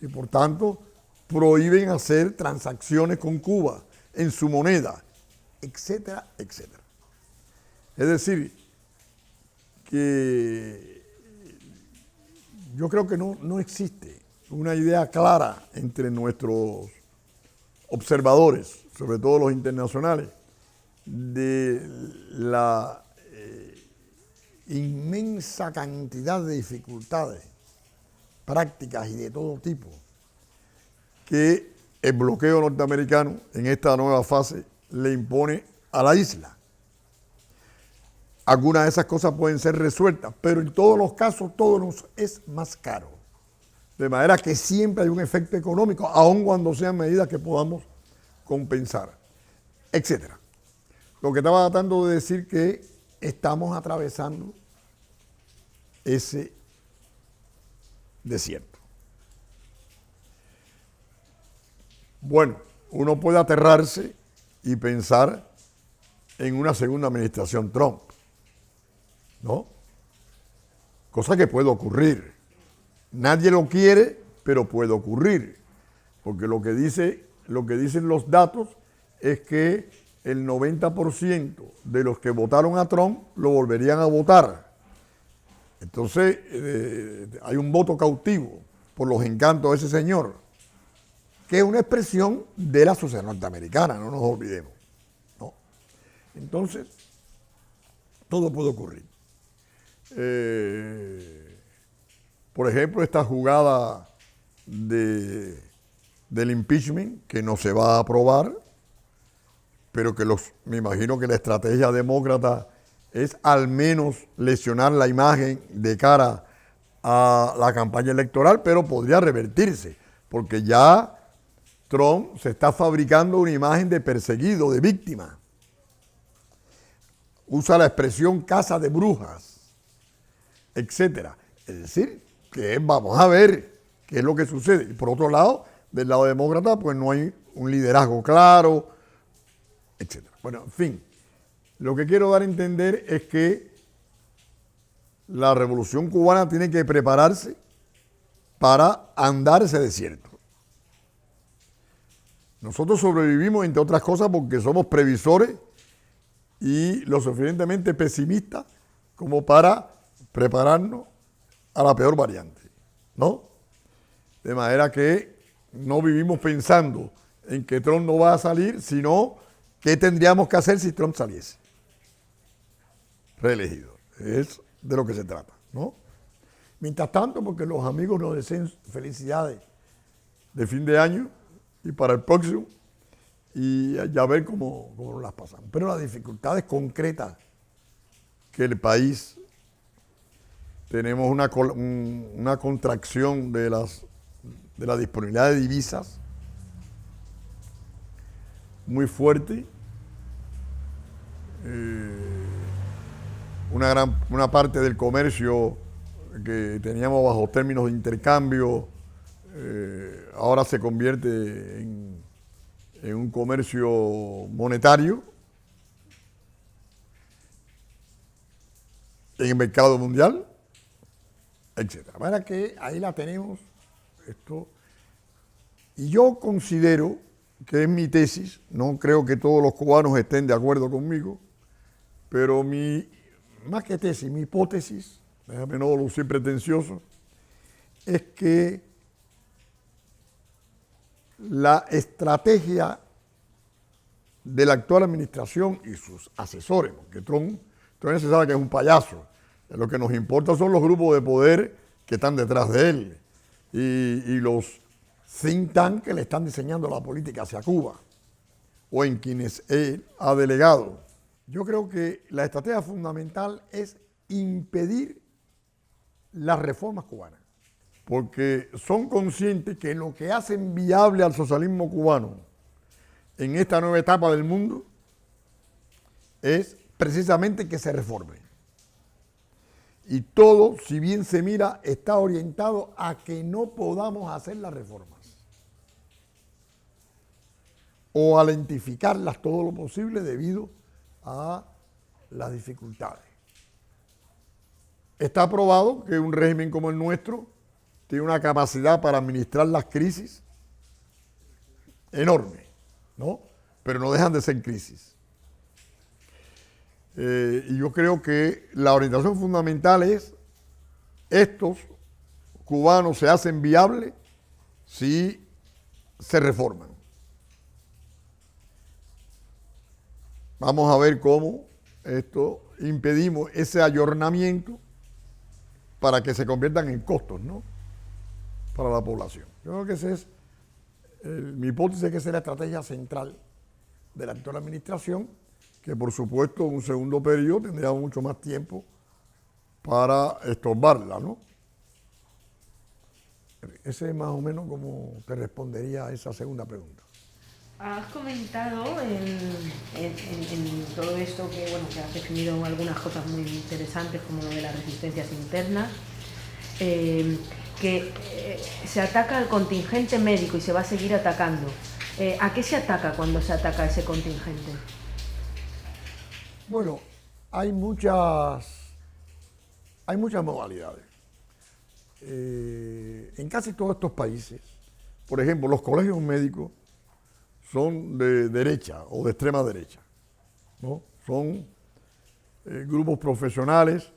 Speaker 2: Y por tanto, prohíben hacer transacciones con Cuba en su moneda, etcétera, etcétera. Es decir, que yo creo que no existe una idea clara entre nuestros observadores, sobre todo los internacionales, de la inmensa cantidad de dificultades prácticas y de todo tipo que el bloqueo norteamericano en esta nueva fase le impone a la isla. Algunas de esas cosas pueden ser resueltas, pero en todos los casos todo nos es más caro. De manera que siempre hay un efecto económico, aun cuando sean medidas que podamos compensar, etc. Lo que estaba tratando de decir que estamos atravesando ese desierto. Bueno, uno puede aterrarse y pensar en una segunda administración Trump, ¿no? Cosa que puede ocurrir. Nadie lo quiere, pero puede ocurrir, porque lo que dicen los datos es que el 90% de los que votaron a Trump lo volverían a votar. Entonces, hay un voto cautivo por los encantos de ese señor, que es una expresión de la sociedad norteamericana, no nos olvidemos, ¿no? Entonces, todo puede ocurrir. Por ejemplo, esta jugada del impeachment, que no se va a aprobar, pero que me imagino que la estrategia demócrata es al menos lesionar la imagen de cara a la campaña electoral, pero podría revertirse, porque ya Trump se está fabricando una imagen de perseguido, de víctima. Usa la expresión casa de brujas, etcétera. Es decir, que vamos a ver qué es lo que sucede. Y por otro lado, del lado demócrata, pues no hay un liderazgo claro, etcétera. Bueno, en fin, lo que quiero dar a entender es que la revolución cubana tiene que prepararse para andar ese desierto. Nosotros sobrevivimos, entre otras cosas, porque somos previsores y lo suficientemente pesimistas como para prepararnos a la peor variante, ¿no? De manera que no vivimos pensando en que Trump no va a salir, sino qué tendríamos que hacer si Trump saliese reelegido. Es de lo que se trata, ¿no? Mientras tanto, porque los amigos nos deseen felicidades de fin de año y para el próximo, y ya ver cómo las pasamos. Pero las dificultades concretas que el país, tenemos una contracción de la disponibilidad de divisas muy fuerte, una parte del comercio que teníamos bajo términos de intercambio ahora se convierte en un comercio monetario en el mercado mundial, etcétera. De manera que ahí la tenemos, esto, y yo considero que es mi tesis, no creo que todos los cubanos estén de acuerdo conmigo, pero más que tesis, mi hipótesis, déjame no lucir pretencioso, es que la estrategia de la actual administración y sus asesores, porque Trump se sabe que es un payaso, lo que nos importa son los grupos de poder que están detrás de él y los think tank que le están diseñando la política hacia Cuba o en quienes él ha delegado. Yo creo que la estrategia fundamental es impedir las reformas cubanas, porque son conscientes que lo que hacen viable al socialismo cubano en esta nueva etapa del mundo es precisamente que se reforme. Y todo, si bien se mira, está orientado a que no podamos hacer las reformas o a lentificarlas todo lo posible debido a las dificultades. Está probado que un régimen como el nuestro tiene una capacidad para administrar las crisis enorme, ¿no? Pero no dejan de ser crisis. Y yo creo que la orientación fundamental es estos cubanos se hacen viables si se reforman. Vamos a ver cómo impedimos ese ayornamiento para que se conviertan en costos, ¿no? Para la población. Yo creo que esa es mi hipótesis, es que esa es la estrategia central de la actual administración, que por supuesto en un segundo periodo tendría mucho más tiempo para estorbarla, ¿no? Ese es más o menos como te respondería a esa segunda pregunta.
Speaker 1: Has comentado en todo esto que, bueno, que has definido algunas cosas muy interesantes como lo de las resistencias internas, que se ataca al contingente médico y se va a seguir atacando. ¿A qué se ataca cuando se ataca a ese contingente?
Speaker 2: Bueno, hay muchas modalidades. en casi todos estos países, por ejemplo, los colegios médicos son de derecha o de extrema derecha, ¿no? Son grupos profesionales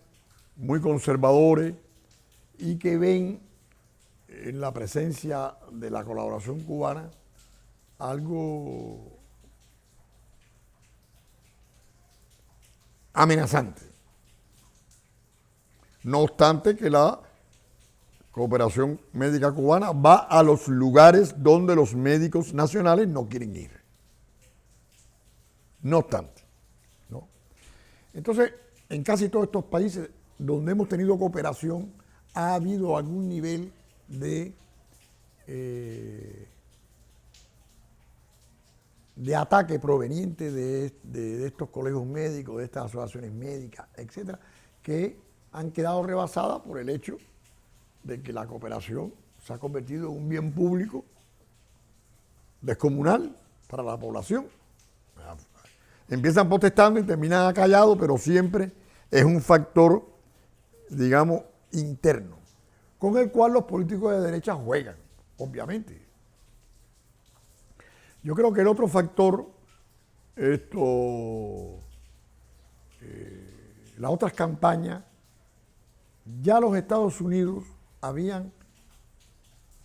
Speaker 2: muy conservadores y que ven en la presencia de la colaboración cubana algo amenazante. No obstante que la cooperación médica cubana va a los lugares donde los médicos nacionales no quieren ir. No obstante, ¿no? Entonces, en casi todos estos países donde hemos tenido cooperación, ha habido algún nivel de ataque proveniente de estos colegios médicos, de estas asociaciones médicas, etcétera, que han quedado rebasadas por el hecho de que la cooperación se ha convertido en un bien público descomunal para la población. Empiezan protestando y terminan callados, pero siempre es un factor, digamos, interno, con el cual los políticos de derecha juegan, obviamente. Yo creo que el otro factor, las otras campañas, ya los Estados Unidos habían,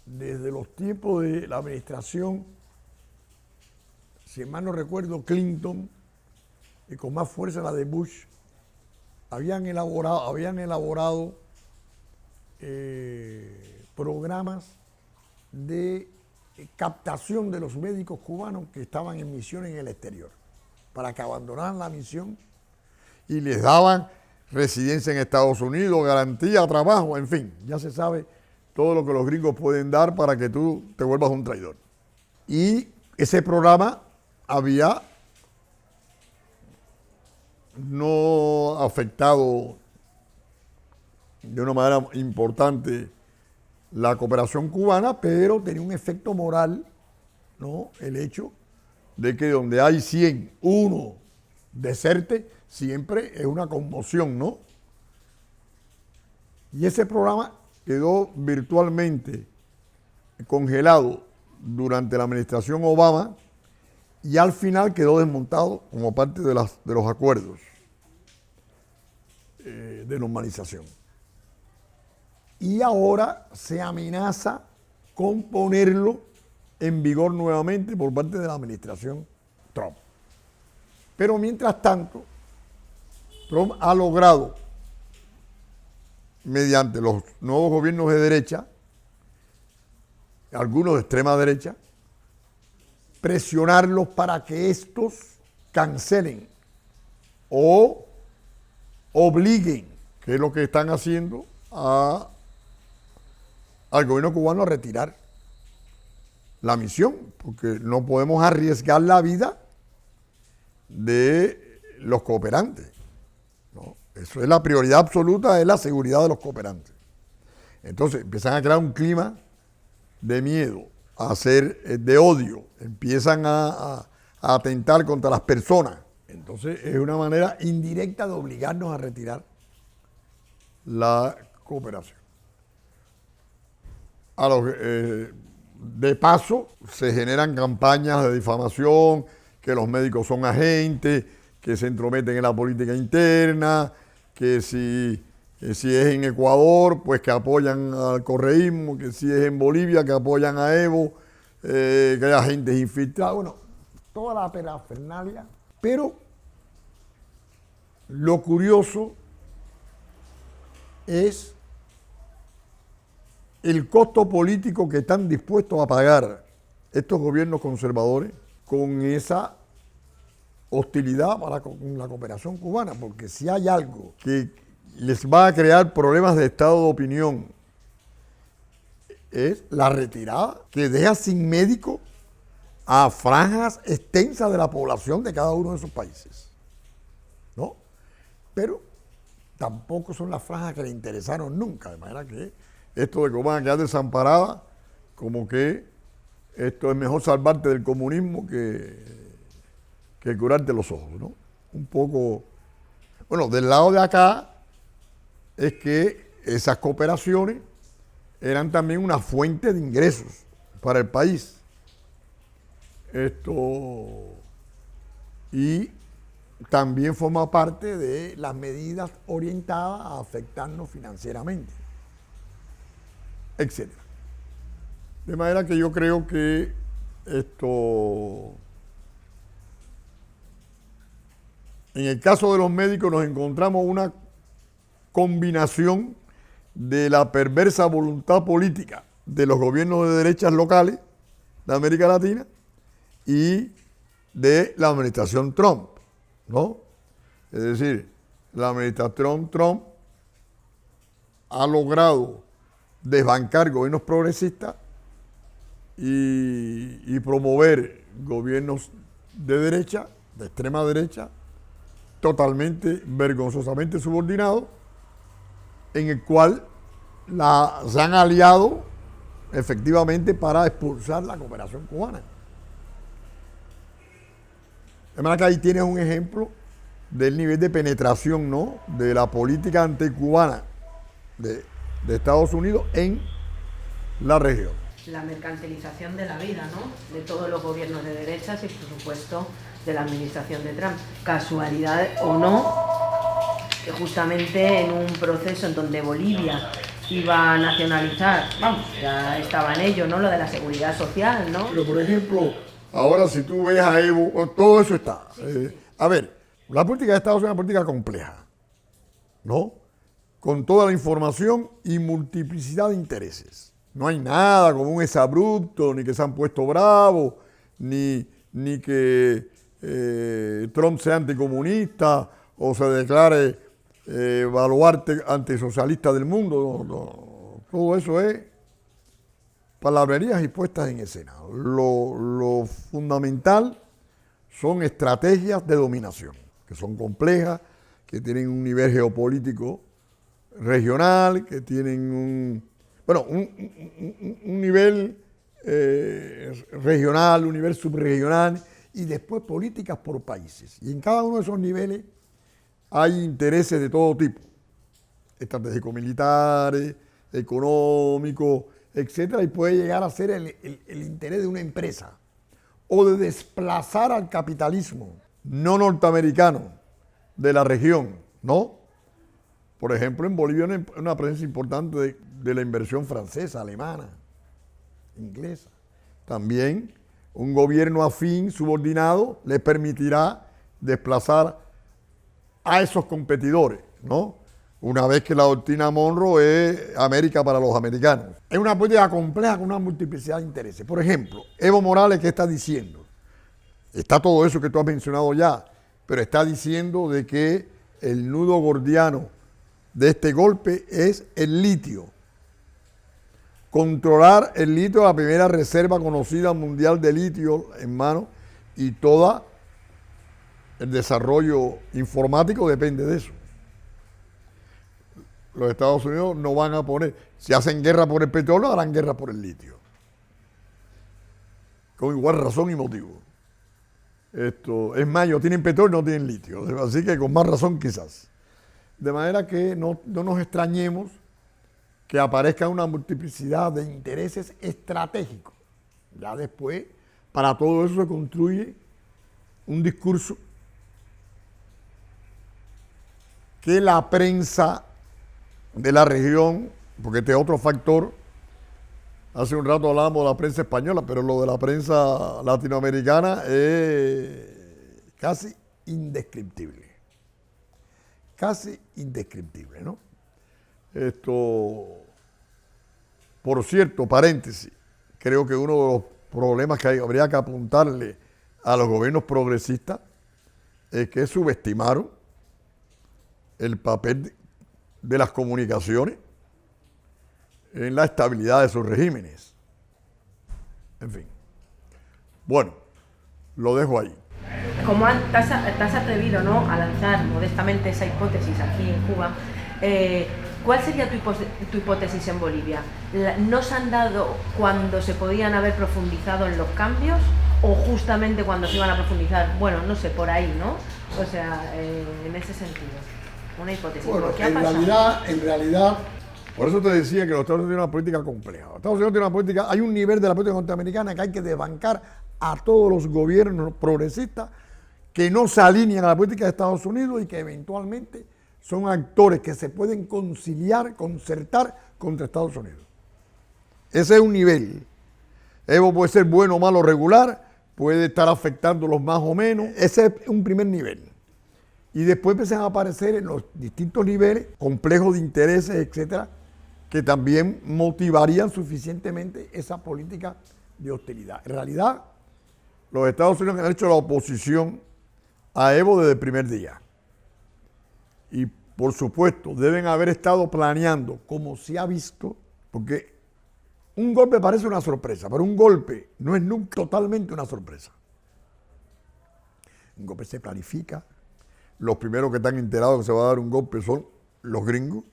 Speaker 2: desde los tiempos de la administración, si mal no recuerdo, Clinton, y con más fuerza la de Bush, habían elaborado programas de captación de los médicos cubanos que estaban en misión en el exterior, para que abandonaran la misión y les daban residencia en Estados Unidos, garantía, trabajo, en fin, ya se sabe todo lo que los gringos pueden dar para que tú te vuelvas un traidor. Y ese programa había no afectado de una manera importante la cooperación cubana, pero tenía un efecto moral, ¿no? El hecho de que donde hay 100, uno deserte, siempre es una conmoción, ¿no? Y ese programa quedó virtualmente congelado durante la administración Obama y al final quedó desmontado como parte de los acuerdos de normalización. Y ahora se amenaza con ponerlo en vigor nuevamente por parte de la administración Trump. Pero mientras tanto, Trump ha logrado, mediante los nuevos gobiernos de derecha, algunos de extrema derecha, presionarlos para que estos cancelen o obliguen, que es lo que están haciendo, al gobierno cubano a retirar la misión, porque no podemos arriesgar la vida de los cooperantes, ¿no? Eso es la prioridad absoluta, es la seguridad de los cooperantes. Entonces empiezan a crear un clima de miedo, de odio, empiezan a atentar contra las personas. Entonces es una manera indirecta de obligarnos a retirar la cooperación. De paso, se generan campañas de difamación, que los médicos son agentes, que se entrometen en la política interna, que si es en Ecuador, pues que apoyan al correísmo, que si es en Bolivia, que apoyan a Evo, que hay agentes infiltrados, bueno, toda la parafernalia. Pero lo curioso es el costo político que están dispuestos a pagar estos gobiernos conservadores con esa hostilidad con la cooperación cubana, porque si hay algo que les va a crear problemas de estado de opinión es la retirada que deja sin médico a franjas extensas de la población de cada uno de esos países, ¿no? Pero tampoco son las franjas que le interesaron nunca, de manera que esto de que van a quedar desamparadas, como que esto es mejor salvarte del comunismo que curarte los ojos, ¿no? Un poco, bueno, del lado de acá es que esas cooperaciones eran también una fuente de ingresos para el país. Y también forma parte de las medidas orientadas a afectarnos financieramente, etc. De manera que yo creo que en el caso de los médicos nos encontramos una combinación de la perversa voluntad política de los gobiernos de derechas locales de América Latina y de la administración Trump, ¿no? Es decir, la administración Trump ha logrado desbancar gobiernos progresistas y promover gobiernos de derecha, de extrema derecha, totalmente, vergonzosamente subordinados, en el cual se han aliado efectivamente para expulsar la cooperación cubana. De manera que ahí tienes un ejemplo del nivel de penetración, ¿no?, de la política anticubana de Estados Unidos en la región.
Speaker 1: La mercantilización de la vida, ¿no?, de todos los gobiernos de derechas y, por supuesto, de la administración de Trump. Casualidad o no, que justamente en un proceso en donde Bolivia iba a nacionalizar, vamos, ya estaba en ello, ¿no?, lo de la seguridad social, ¿no?
Speaker 2: Pero, por ejemplo, ahora si tú ves a Evo, todo eso está. A ver, la política de Estados Unidos es una política compleja, ¿no?, con toda la información y multiplicidad de intereses. No hay nada como un exabrupto, ni que se han puesto bravos, ni que Trump sea anticomunista o se declare baluarte antisocialista del mundo. No. Todo eso es palabrerías y puestas en escena. Lo fundamental son estrategias de dominación, que son complejas, que tienen un nivel geopolítico regional, que tienen un nivel regional, un nivel subregional y después políticas por países. Y en cada uno de esos niveles hay intereses de todo tipo, estratégicos militares, económicos, etcétera, y puede llegar a ser el interés de una empresa o de desplazar al capitalismo no norteamericano de la región, ¿no? Por ejemplo, en Bolivia hay una presencia importante de la inversión francesa, alemana, inglesa. También un gobierno afín, subordinado, le permitirá desplazar a esos competidores, ¿no? Una vez que la doctrina Monroe es América para los americanos. Es una política compleja con una multiplicidad de intereses. Por ejemplo, Evo Morales, ¿qué está diciendo? Está todo eso que tú has mencionado ya, pero está diciendo de que el nudo gordiano de este golpe es el litio. Controlar el litio, la primera reserva conocida mundial de litio en mano, y todo el desarrollo informático depende de eso. Los Estados Unidos no van a poner, si hacen guerra por el petróleo, harán guerra por el litio. Con igual razón y motivo. Es más, ellos tienen petróleo y no tienen litio, así que con más razón quizás. De manera que no nos extrañemos que aparezca una multiplicidad de intereses estratégicos. Ya después, para todo eso se construye un discurso que la prensa de la región, porque este es otro factor, hace un rato hablábamos de la prensa española, pero lo de la prensa latinoamericana es casi indescriptible. Casi indescriptible, ¿no? Por cierto, paréntesis, creo que uno de los problemas que habría que apuntarle a los gobiernos progresistas es que subestimaron el papel de las comunicaciones en la estabilidad de sus regímenes. En fin. Bueno, lo dejo ahí.
Speaker 1: Como te has atrevido, ¿no?, a lanzar modestamente esa hipótesis aquí en Cuba, ¿cuál sería tu hipótesis en Bolivia? ¿No se han dado cuando se podían haber profundizado en los cambios o justamente cuando se iban a profundizar? Bueno, no sé, por ahí, ¿no? O sea, en ese sentido, una hipótesis.
Speaker 2: Bueno,
Speaker 1: ¿Por qué ha pasado?
Speaker 2: En realidad, Por eso te decía que los Estados Unidos tienen una política compleja. Los Estados Unidos tienen una política, hay un nivel de la política norteamericana que hay que desbancar a todos los gobiernos progresistas que no se alinean a la política de Estados Unidos y que eventualmente son actores que se pueden conciliar, concertar contra Estados Unidos. Ese es un nivel. Evo puede ser bueno, malo, regular, puede estar afectándolos más o menos. Ese es un primer nivel. Y después empiezan a aparecer en los distintos niveles, complejos de intereses, etcétera, que también motivarían suficientemente esa política de hostilidad. En realidad, los Estados Unidos han hecho la oposición a Evo desde el primer día. Y por supuesto, deben haber estado planeando, como se ha visto, porque un golpe parece una sorpresa, pero un golpe no es nunca totalmente una sorpresa. Un golpe se planifica. Los primeros que están enterados que se va a dar un golpe son los gringos.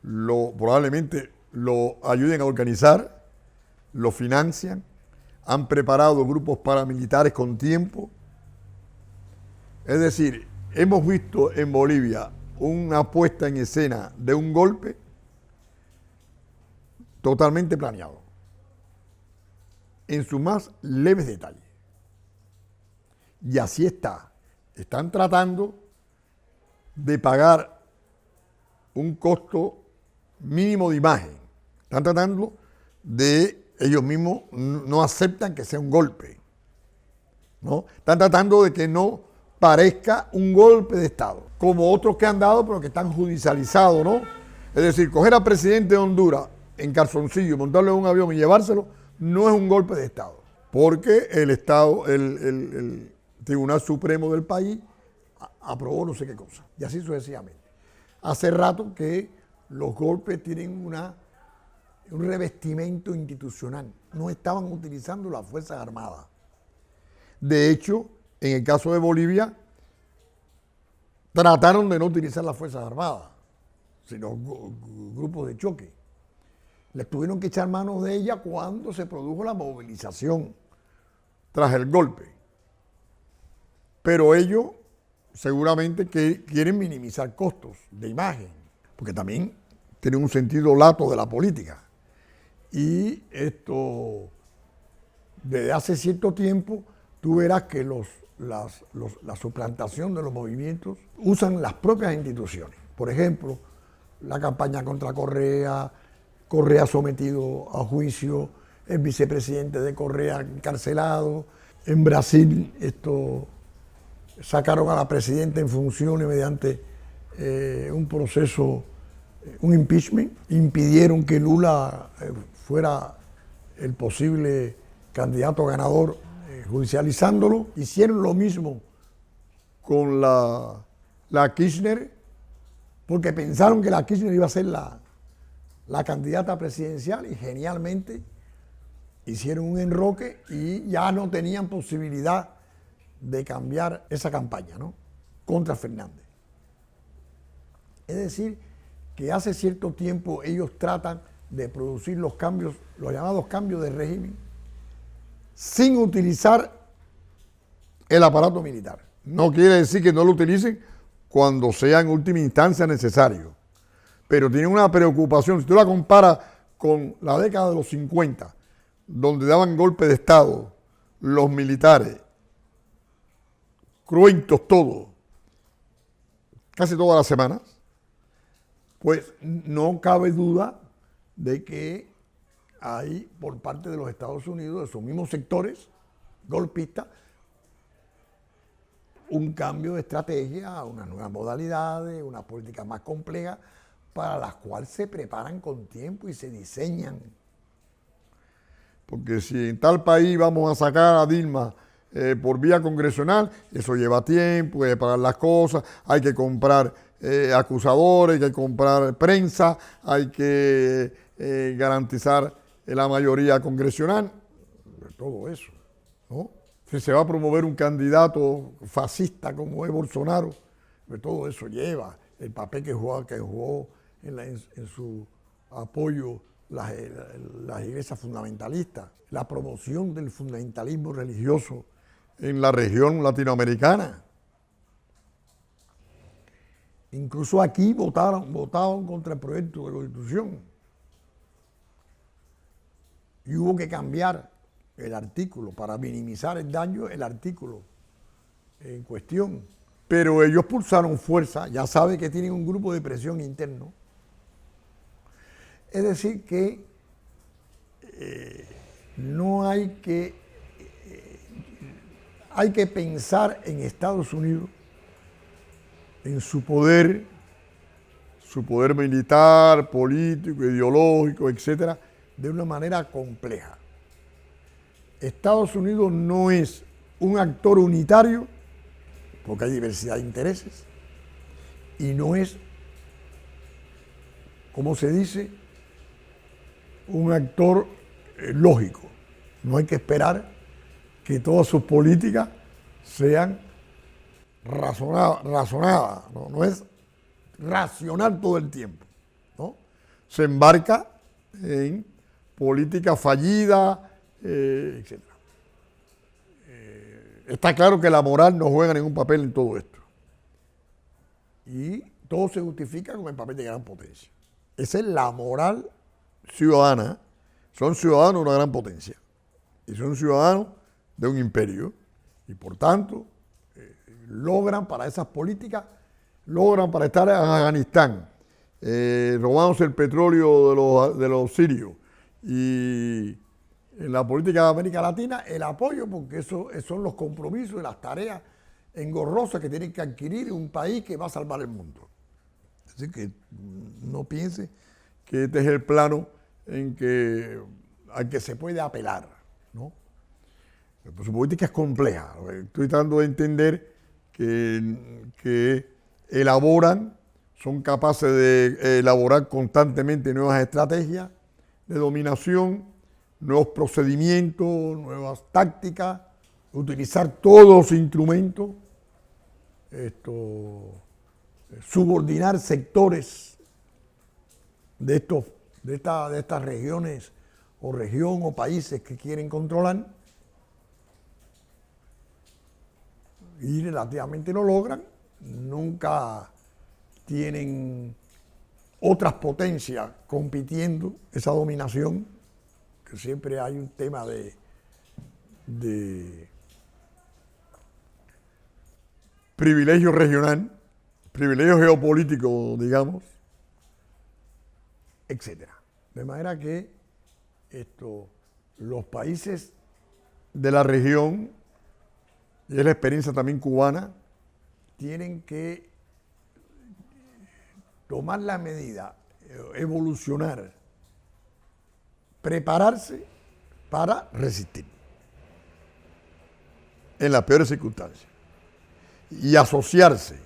Speaker 2: Probablemente lo ayuden a organizar, lo financian, han preparado grupos paramilitares con tiempo. Es decir, hemos visto en Bolivia una puesta en escena de un golpe totalmente planeado, en sus más leves detalles. Y así está. Están tratando de pagar un costo mínimo de imagen. Están tratando de, ellos mismos no aceptan que sea un golpe, ¿no? Están tratando de que no parezca un golpe de Estado, como otros que han dado, pero que están judicializados, ¿no? Es decir, coger al presidente de Honduras en calzoncillo, montarlo en un avión y llevárselo, no es un golpe de Estado, porque el Estado, el Tribunal Supremo del país aprobó no sé qué cosa, y así sucesivamente. Hace rato que los golpes tienen un revestimiento institucional, no estaban utilizando las Fuerzas Armadas. De hecho, en el caso de Bolivia, trataron de no utilizar las Fuerzas Armadas, sino grupos de choque. Les tuvieron que echar manos de ella cuando se produjo la movilización tras el golpe. Pero ellos seguramente que quieren minimizar costos de imagen, porque también tienen un sentido lato de la política. Y esto, desde hace cierto tiempo, tú verás que la suplantación de los movimientos usan las propias instituciones. Por ejemplo, la campaña contra Correa, Correa sometido a juicio, el vicepresidente de Correa encarcelado. En Brasil sacaron a la presidenta en funciones mediante un proceso, un impeachment. Impidieron que Lula fuera el posible candidato ganador, judicializándolo. Hicieron lo mismo con la Kirchner, porque pensaron que la Kirchner iba a ser la candidata presidencial y genialmente hicieron un enroque y ya no tenían posibilidad de cambiar esa campaña, ¿no?, contra Fernández. Es decir, que hace cierto tiempo ellos tratan de producir los cambios, los llamados cambios de régimen, sin utilizar el aparato militar. No quiere decir que no lo utilicen cuando sea en última instancia necesario, pero tienen una preocupación. Si tú la comparas con la década de los 50, donde daban golpe de Estado los militares, cruentos todos, casi todas las semanas, pues no cabe duda de que hay por parte de los Estados Unidos, de esos mismos sectores golpistas, un cambio de estrategia, unas nuevas modalidades, una política más compleja, para las cuales se preparan con tiempo y se diseñan. Porque si en tal país vamos a sacar a Dilma por vía congresional, eso lleva tiempo, hay que pagar las cosas, hay que comprar acusadores, hay que comprar prensa, hay que garantizar la mayoría congresional, todo eso, ¿no? Si se va a promover un candidato fascista como es Bolsonaro, todo eso lleva el papel que jugó en su apoyo las iglesias fundamentalistas, la promoción del fundamentalismo religioso en la región latinoamericana. Incluso aquí votaron contra el proyecto de constitución. Y hubo que cambiar el artículo para minimizar el daño del artículo en cuestión. Pero ellos pulsaron fuerza, ya sabe que tienen un grupo de presión interno. Es decir, que no hay que pensar en Estados Unidos, en su poder militar, político, ideológico, etcétera, de una manera compleja. Estados Unidos no es un actor unitario, porque hay diversidad de intereses, y no es, como se dice, un actor lógico. No hay que esperar que todas sus políticas sean razonadas, ¿no? No es racional todo el tiempo, ¿no? Se embarca en política fallida, etc. Está claro que la moral no juega ningún papel en todo esto. Y todo se justifica con el papel de gran potencia. Esa es la moral ciudadana. Son ciudadanos de una gran potencia. Y son ciudadanos de un imperio. Y por tanto, logran para esas políticas, logran para estar en Afganistán, robándose el petróleo de los sirios. Y en la política de América Latina, el apoyo, porque esos son los compromisos y las tareas engorrosas que tiene que adquirir un país que va a salvar el mundo. Así que no piense que este es el plano al que se puede apelar, ¿no? Pero su política es compleja. Estoy tratando de entender que elaboran, son capaces de elaborar constantemente nuevas estrategias de dominación, nuevos procedimientos, nuevas tácticas, utilizar todos los instrumentos, subordinar sectores de estas regiones o región o países que quieren controlar y relativamente lo logran. Nunca tienen otras potencias compitiendo esa dominación, que siempre hay un tema de privilegio regional, privilegio geopolítico, digamos, etcétera. De manera que los países de la región, y es la experiencia también cubana, tienen que tomar la medida, evolucionar, prepararse para resistir en las peores circunstancias y asociarse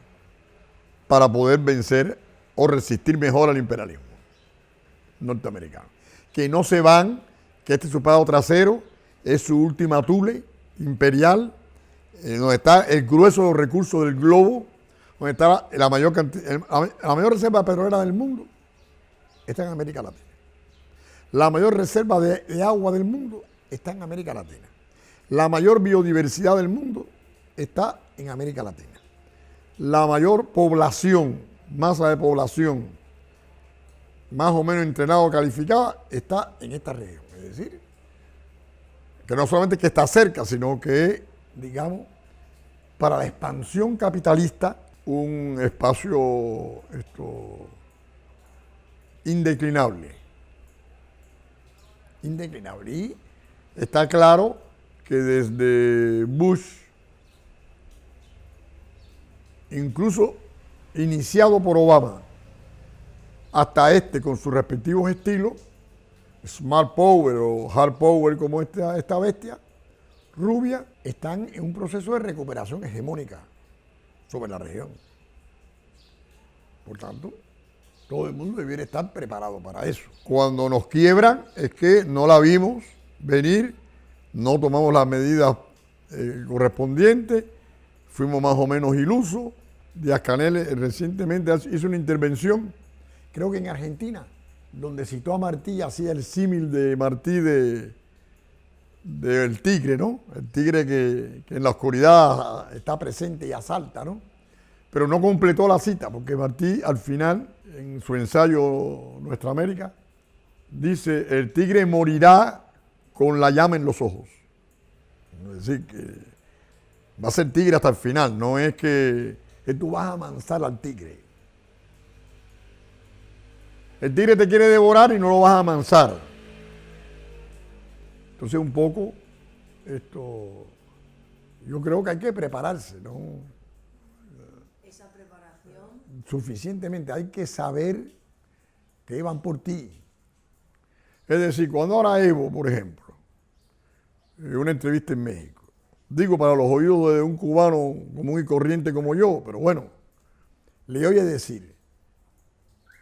Speaker 2: para poder vencer o resistir mejor al imperialismo norteamericano. Que no se van, que este es su paso trasero, es su última tule imperial, donde está el grueso de los recursos del globo, donde está la mayor reserva petrolera del mundo, está en América Latina. La mayor reserva de agua del mundo está en América Latina. La mayor biodiversidad del mundo está en América Latina. La mayor población, masa de población, más o menos entrenada o calificada, está en esta región. Es decir, que no solamente que está cerca, sino que, digamos, para la expansión capitalista, un espacio indeclinable. Y está claro que desde Bush, incluso iniciado por Obama, hasta con sus respectivos estilos, Smart Power o Hard Power como esta bestia, rubia, están en un proceso de recuperación hegemónica sobre la región. Por tanto, todo el mundo debiera estar preparado para eso. Cuando nos quiebran es que no la vimos venir, no tomamos las medidas correspondientes, fuimos más o menos ilusos. Díaz-Canel recientemente hizo una intervención, creo que en Argentina, donde citó a Martí, hacía el símil de Martí del tigre, ¿no? El tigre que en la oscuridad está presente y asalta, ¿no? pero no completó la cita, porque Martí al final, en su ensayo Nuestra América, dice, el tigre morirá con la llama en los ojos. Es decir, que va a ser tigre hasta el final, no es que tú vas a amansar al tigre. El tigre te quiere devorar y no lo vas a amansar. Entonces un poco, yo creo que hay que prepararse, ¿no?
Speaker 1: Esa preparación.
Speaker 2: Suficientemente, hay que saber que van por ti. Es decir, cuando ahora Evo, por ejemplo, en una entrevista en México, digo para los oídos de un cubano común y corriente como yo, pero bueno, le oye decir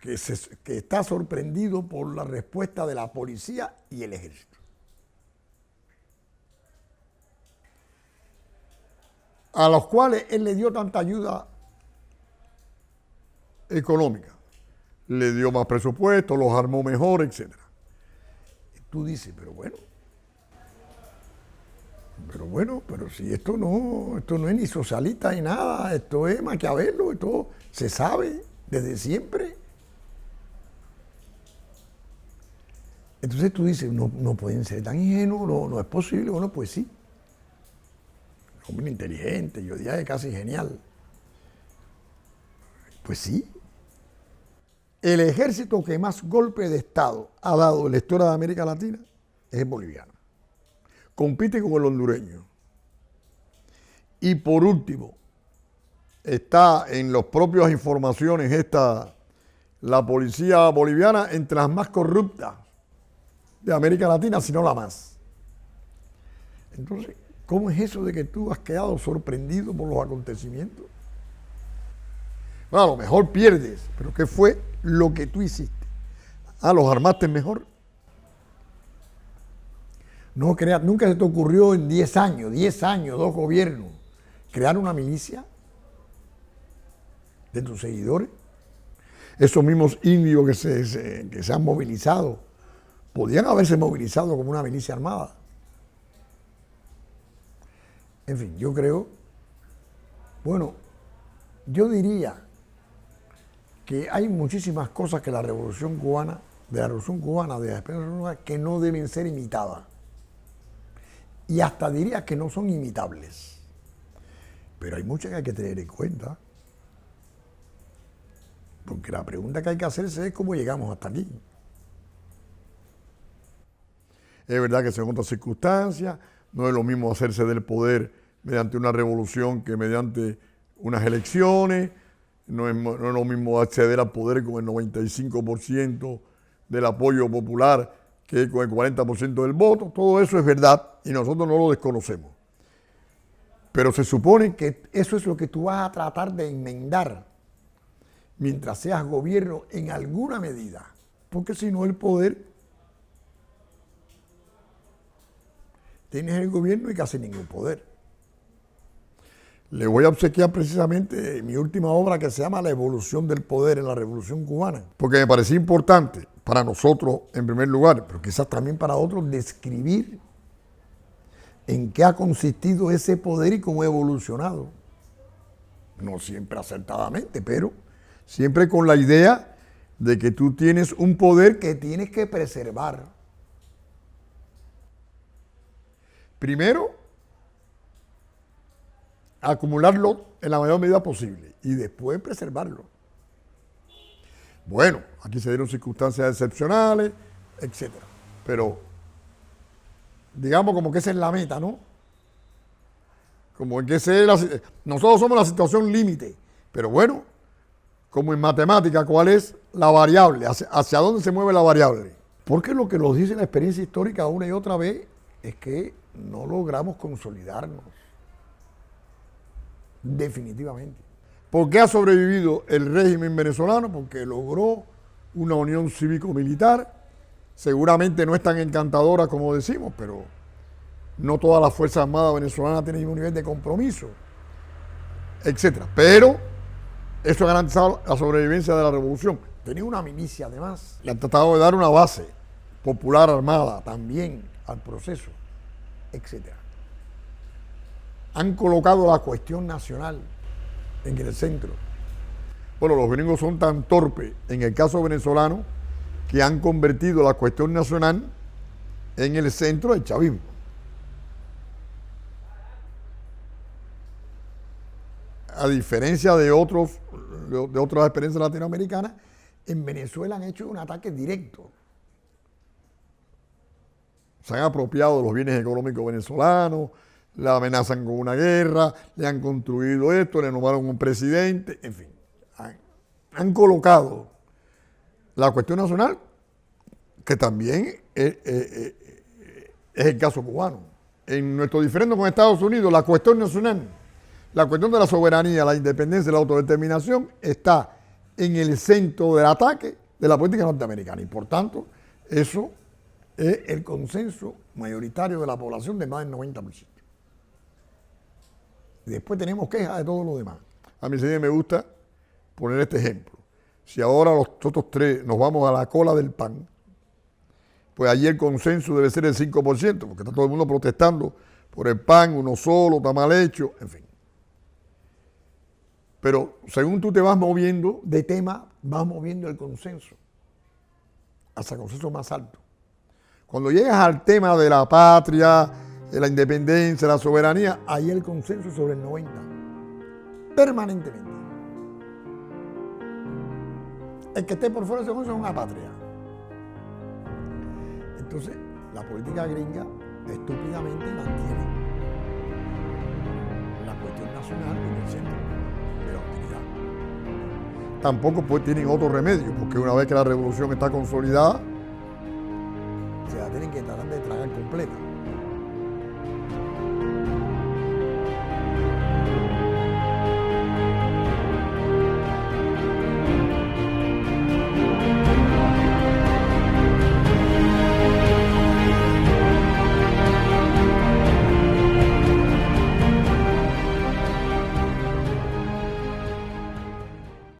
Speaker 2: que está sorprendido por la respuesta de la policía y el ejército. A los cuales él le dio tanta ayuda económica. Le dio más presupuesto, los armó mejor, etc. Y tú dices, pero si esto no es ni socialista ni nada, esto es Maquiavelo, esto se sabe desde siempre. Entonces tú dices, no pueden ser tan ingenuos, no es posible. Bueno, pues sí. Hombre inteligente, yo diría que casi genial. Pues sí. El ejército que más golpes de Estado ha dado en la historia de América Latina es el boliviano. Compite con el hondureño. Y por último, está en las propias informaciones la policía boliviana entre las más corruptas de América Latina, si no la más. Entonces, ¿cómo es eso de que tú has quedado sorprendido por los acontecimientos? Bueno, a lo mejor pierdes, pero ¿qué fue lo que tú hiciste? ¿Los armaste mejor? No creas, nunca se te ocurrió en 10 años, 2 gobiernos, crear una milicia de tus seguidores. Esos mismos indios que se han movilizado, podían haberse movilizado como una milicia armada. En fin, yo creo, yo diría que hay muchísimas cosas que de la Revolución Cubana, de la Esperanza, que no deben ser imitadas. Y hasta diría que no son imitables. Pero hay muchas que hay que tener en cuenta. Porque la pregunta que hay que hacerse es cómo llegamos hasta aquí. Es verdad que según otras circunstancias, no es lo mismo hacerse del poder mediante una revolución que mediante unas elecciones. No es lo mismo acceder al poder con el 95% del apoyo popular que con el 40% del voto. Todo eso es verdad y nosotros no lo desconocemos. Pero se supone que eso es lo que tú vas a tratar de enmendar mientras seas gobierno en alguna medida. Porque si no, el poder, tienes el gobierno y casi ningún poder. Le voy a obsequiar precisamente mi última obra que se llama La evolución del poder en la Revolución Cubana, porque me parecía importante para nosotros en primer lugar, pero quizás también para otros, describir en qué ha consistido ese poder y cómo ha evolucionado. No siempre acertadamente, pero siempre con la idea de que tú tienes un poder que tienes que preservar. Primero, acumularlo en la mayor medida posible y después preservarlo. Bueno, aquí se dieron circunstancias excepcionales, etc. Pero, digamos como que esa es la meta, ¿no? Como que nosotros somos la situación límite, pero bueno, como en matemática, ¿cuál es la variable? ¿Hacia dónde se mueve la variable? Porque lo que nos dice la experiencia histórica una y otra vez es que no logramos consolidarnos. Definitivamente. ¿Por qué ha sobrevivido el régimen venezolano? Porque logró una unión cívico-militar. Seguramente no es tan encantadora como decimos, pero no todas las Fuerzas Armadas venezolanas tienen el mismo nivel de compromiso, etc. Pero eso ha garantizado la sobrevivencia de la revolución. Tenía una milicia además. Le han tratado de dar una base popular armada también al proceso, etc. Han colocado la cuestión nacional en el centro. Bueno, los gringos son tan torpes en el caso venezolano que han convertido la cuestión nacional en el centro del chavismo. A diferencia de otras experiencias latinoamericanas, en Venezuela han hecho un ataque directo. Se han apropiado de los bienes económicos venezolanos, la amenazan con una guerra, le han construido esto, le nombraron un presidente, en fin. Han colocado la cuestión nacional, que también es el caso cubano. En nuestro diferendo con Estados Unidos, la cuestión nacional, la cuestión de la soberanía, la independencia y la autodeterminación está en el centro del ataque de la política norteamericana. Y por tanto, eso es el consenso mayoritario de la población de más del 90%. Y después tenemos quejas de todo lo demás. A mí sí me gusta poner este ejemplo. Si ahora nosotros tres nos vamos a la cola del pan, pues allí el consenso debe ser el 5%, porque está todo el mundo protestando por el pan, uno solo, está mal hecho, en fin. Pero según tú te vas moviendo de tema, vas moviendo el consenso hasta el consenso más alto. Cuando llegas al tema de la patria, de la independencia, la soberanía, ahí el consenso es sobre el 90%, permanentemente. El que esté por fuera de ese consenso es una patria. Entonces, la política gringa estúpidamente mantiene la cuestión nacional en el centro de la hostilidad. Tampoco pues tienen otro remedio, porque una vez que la revolución está consolidada, se la tienen que tratar de tragar completa.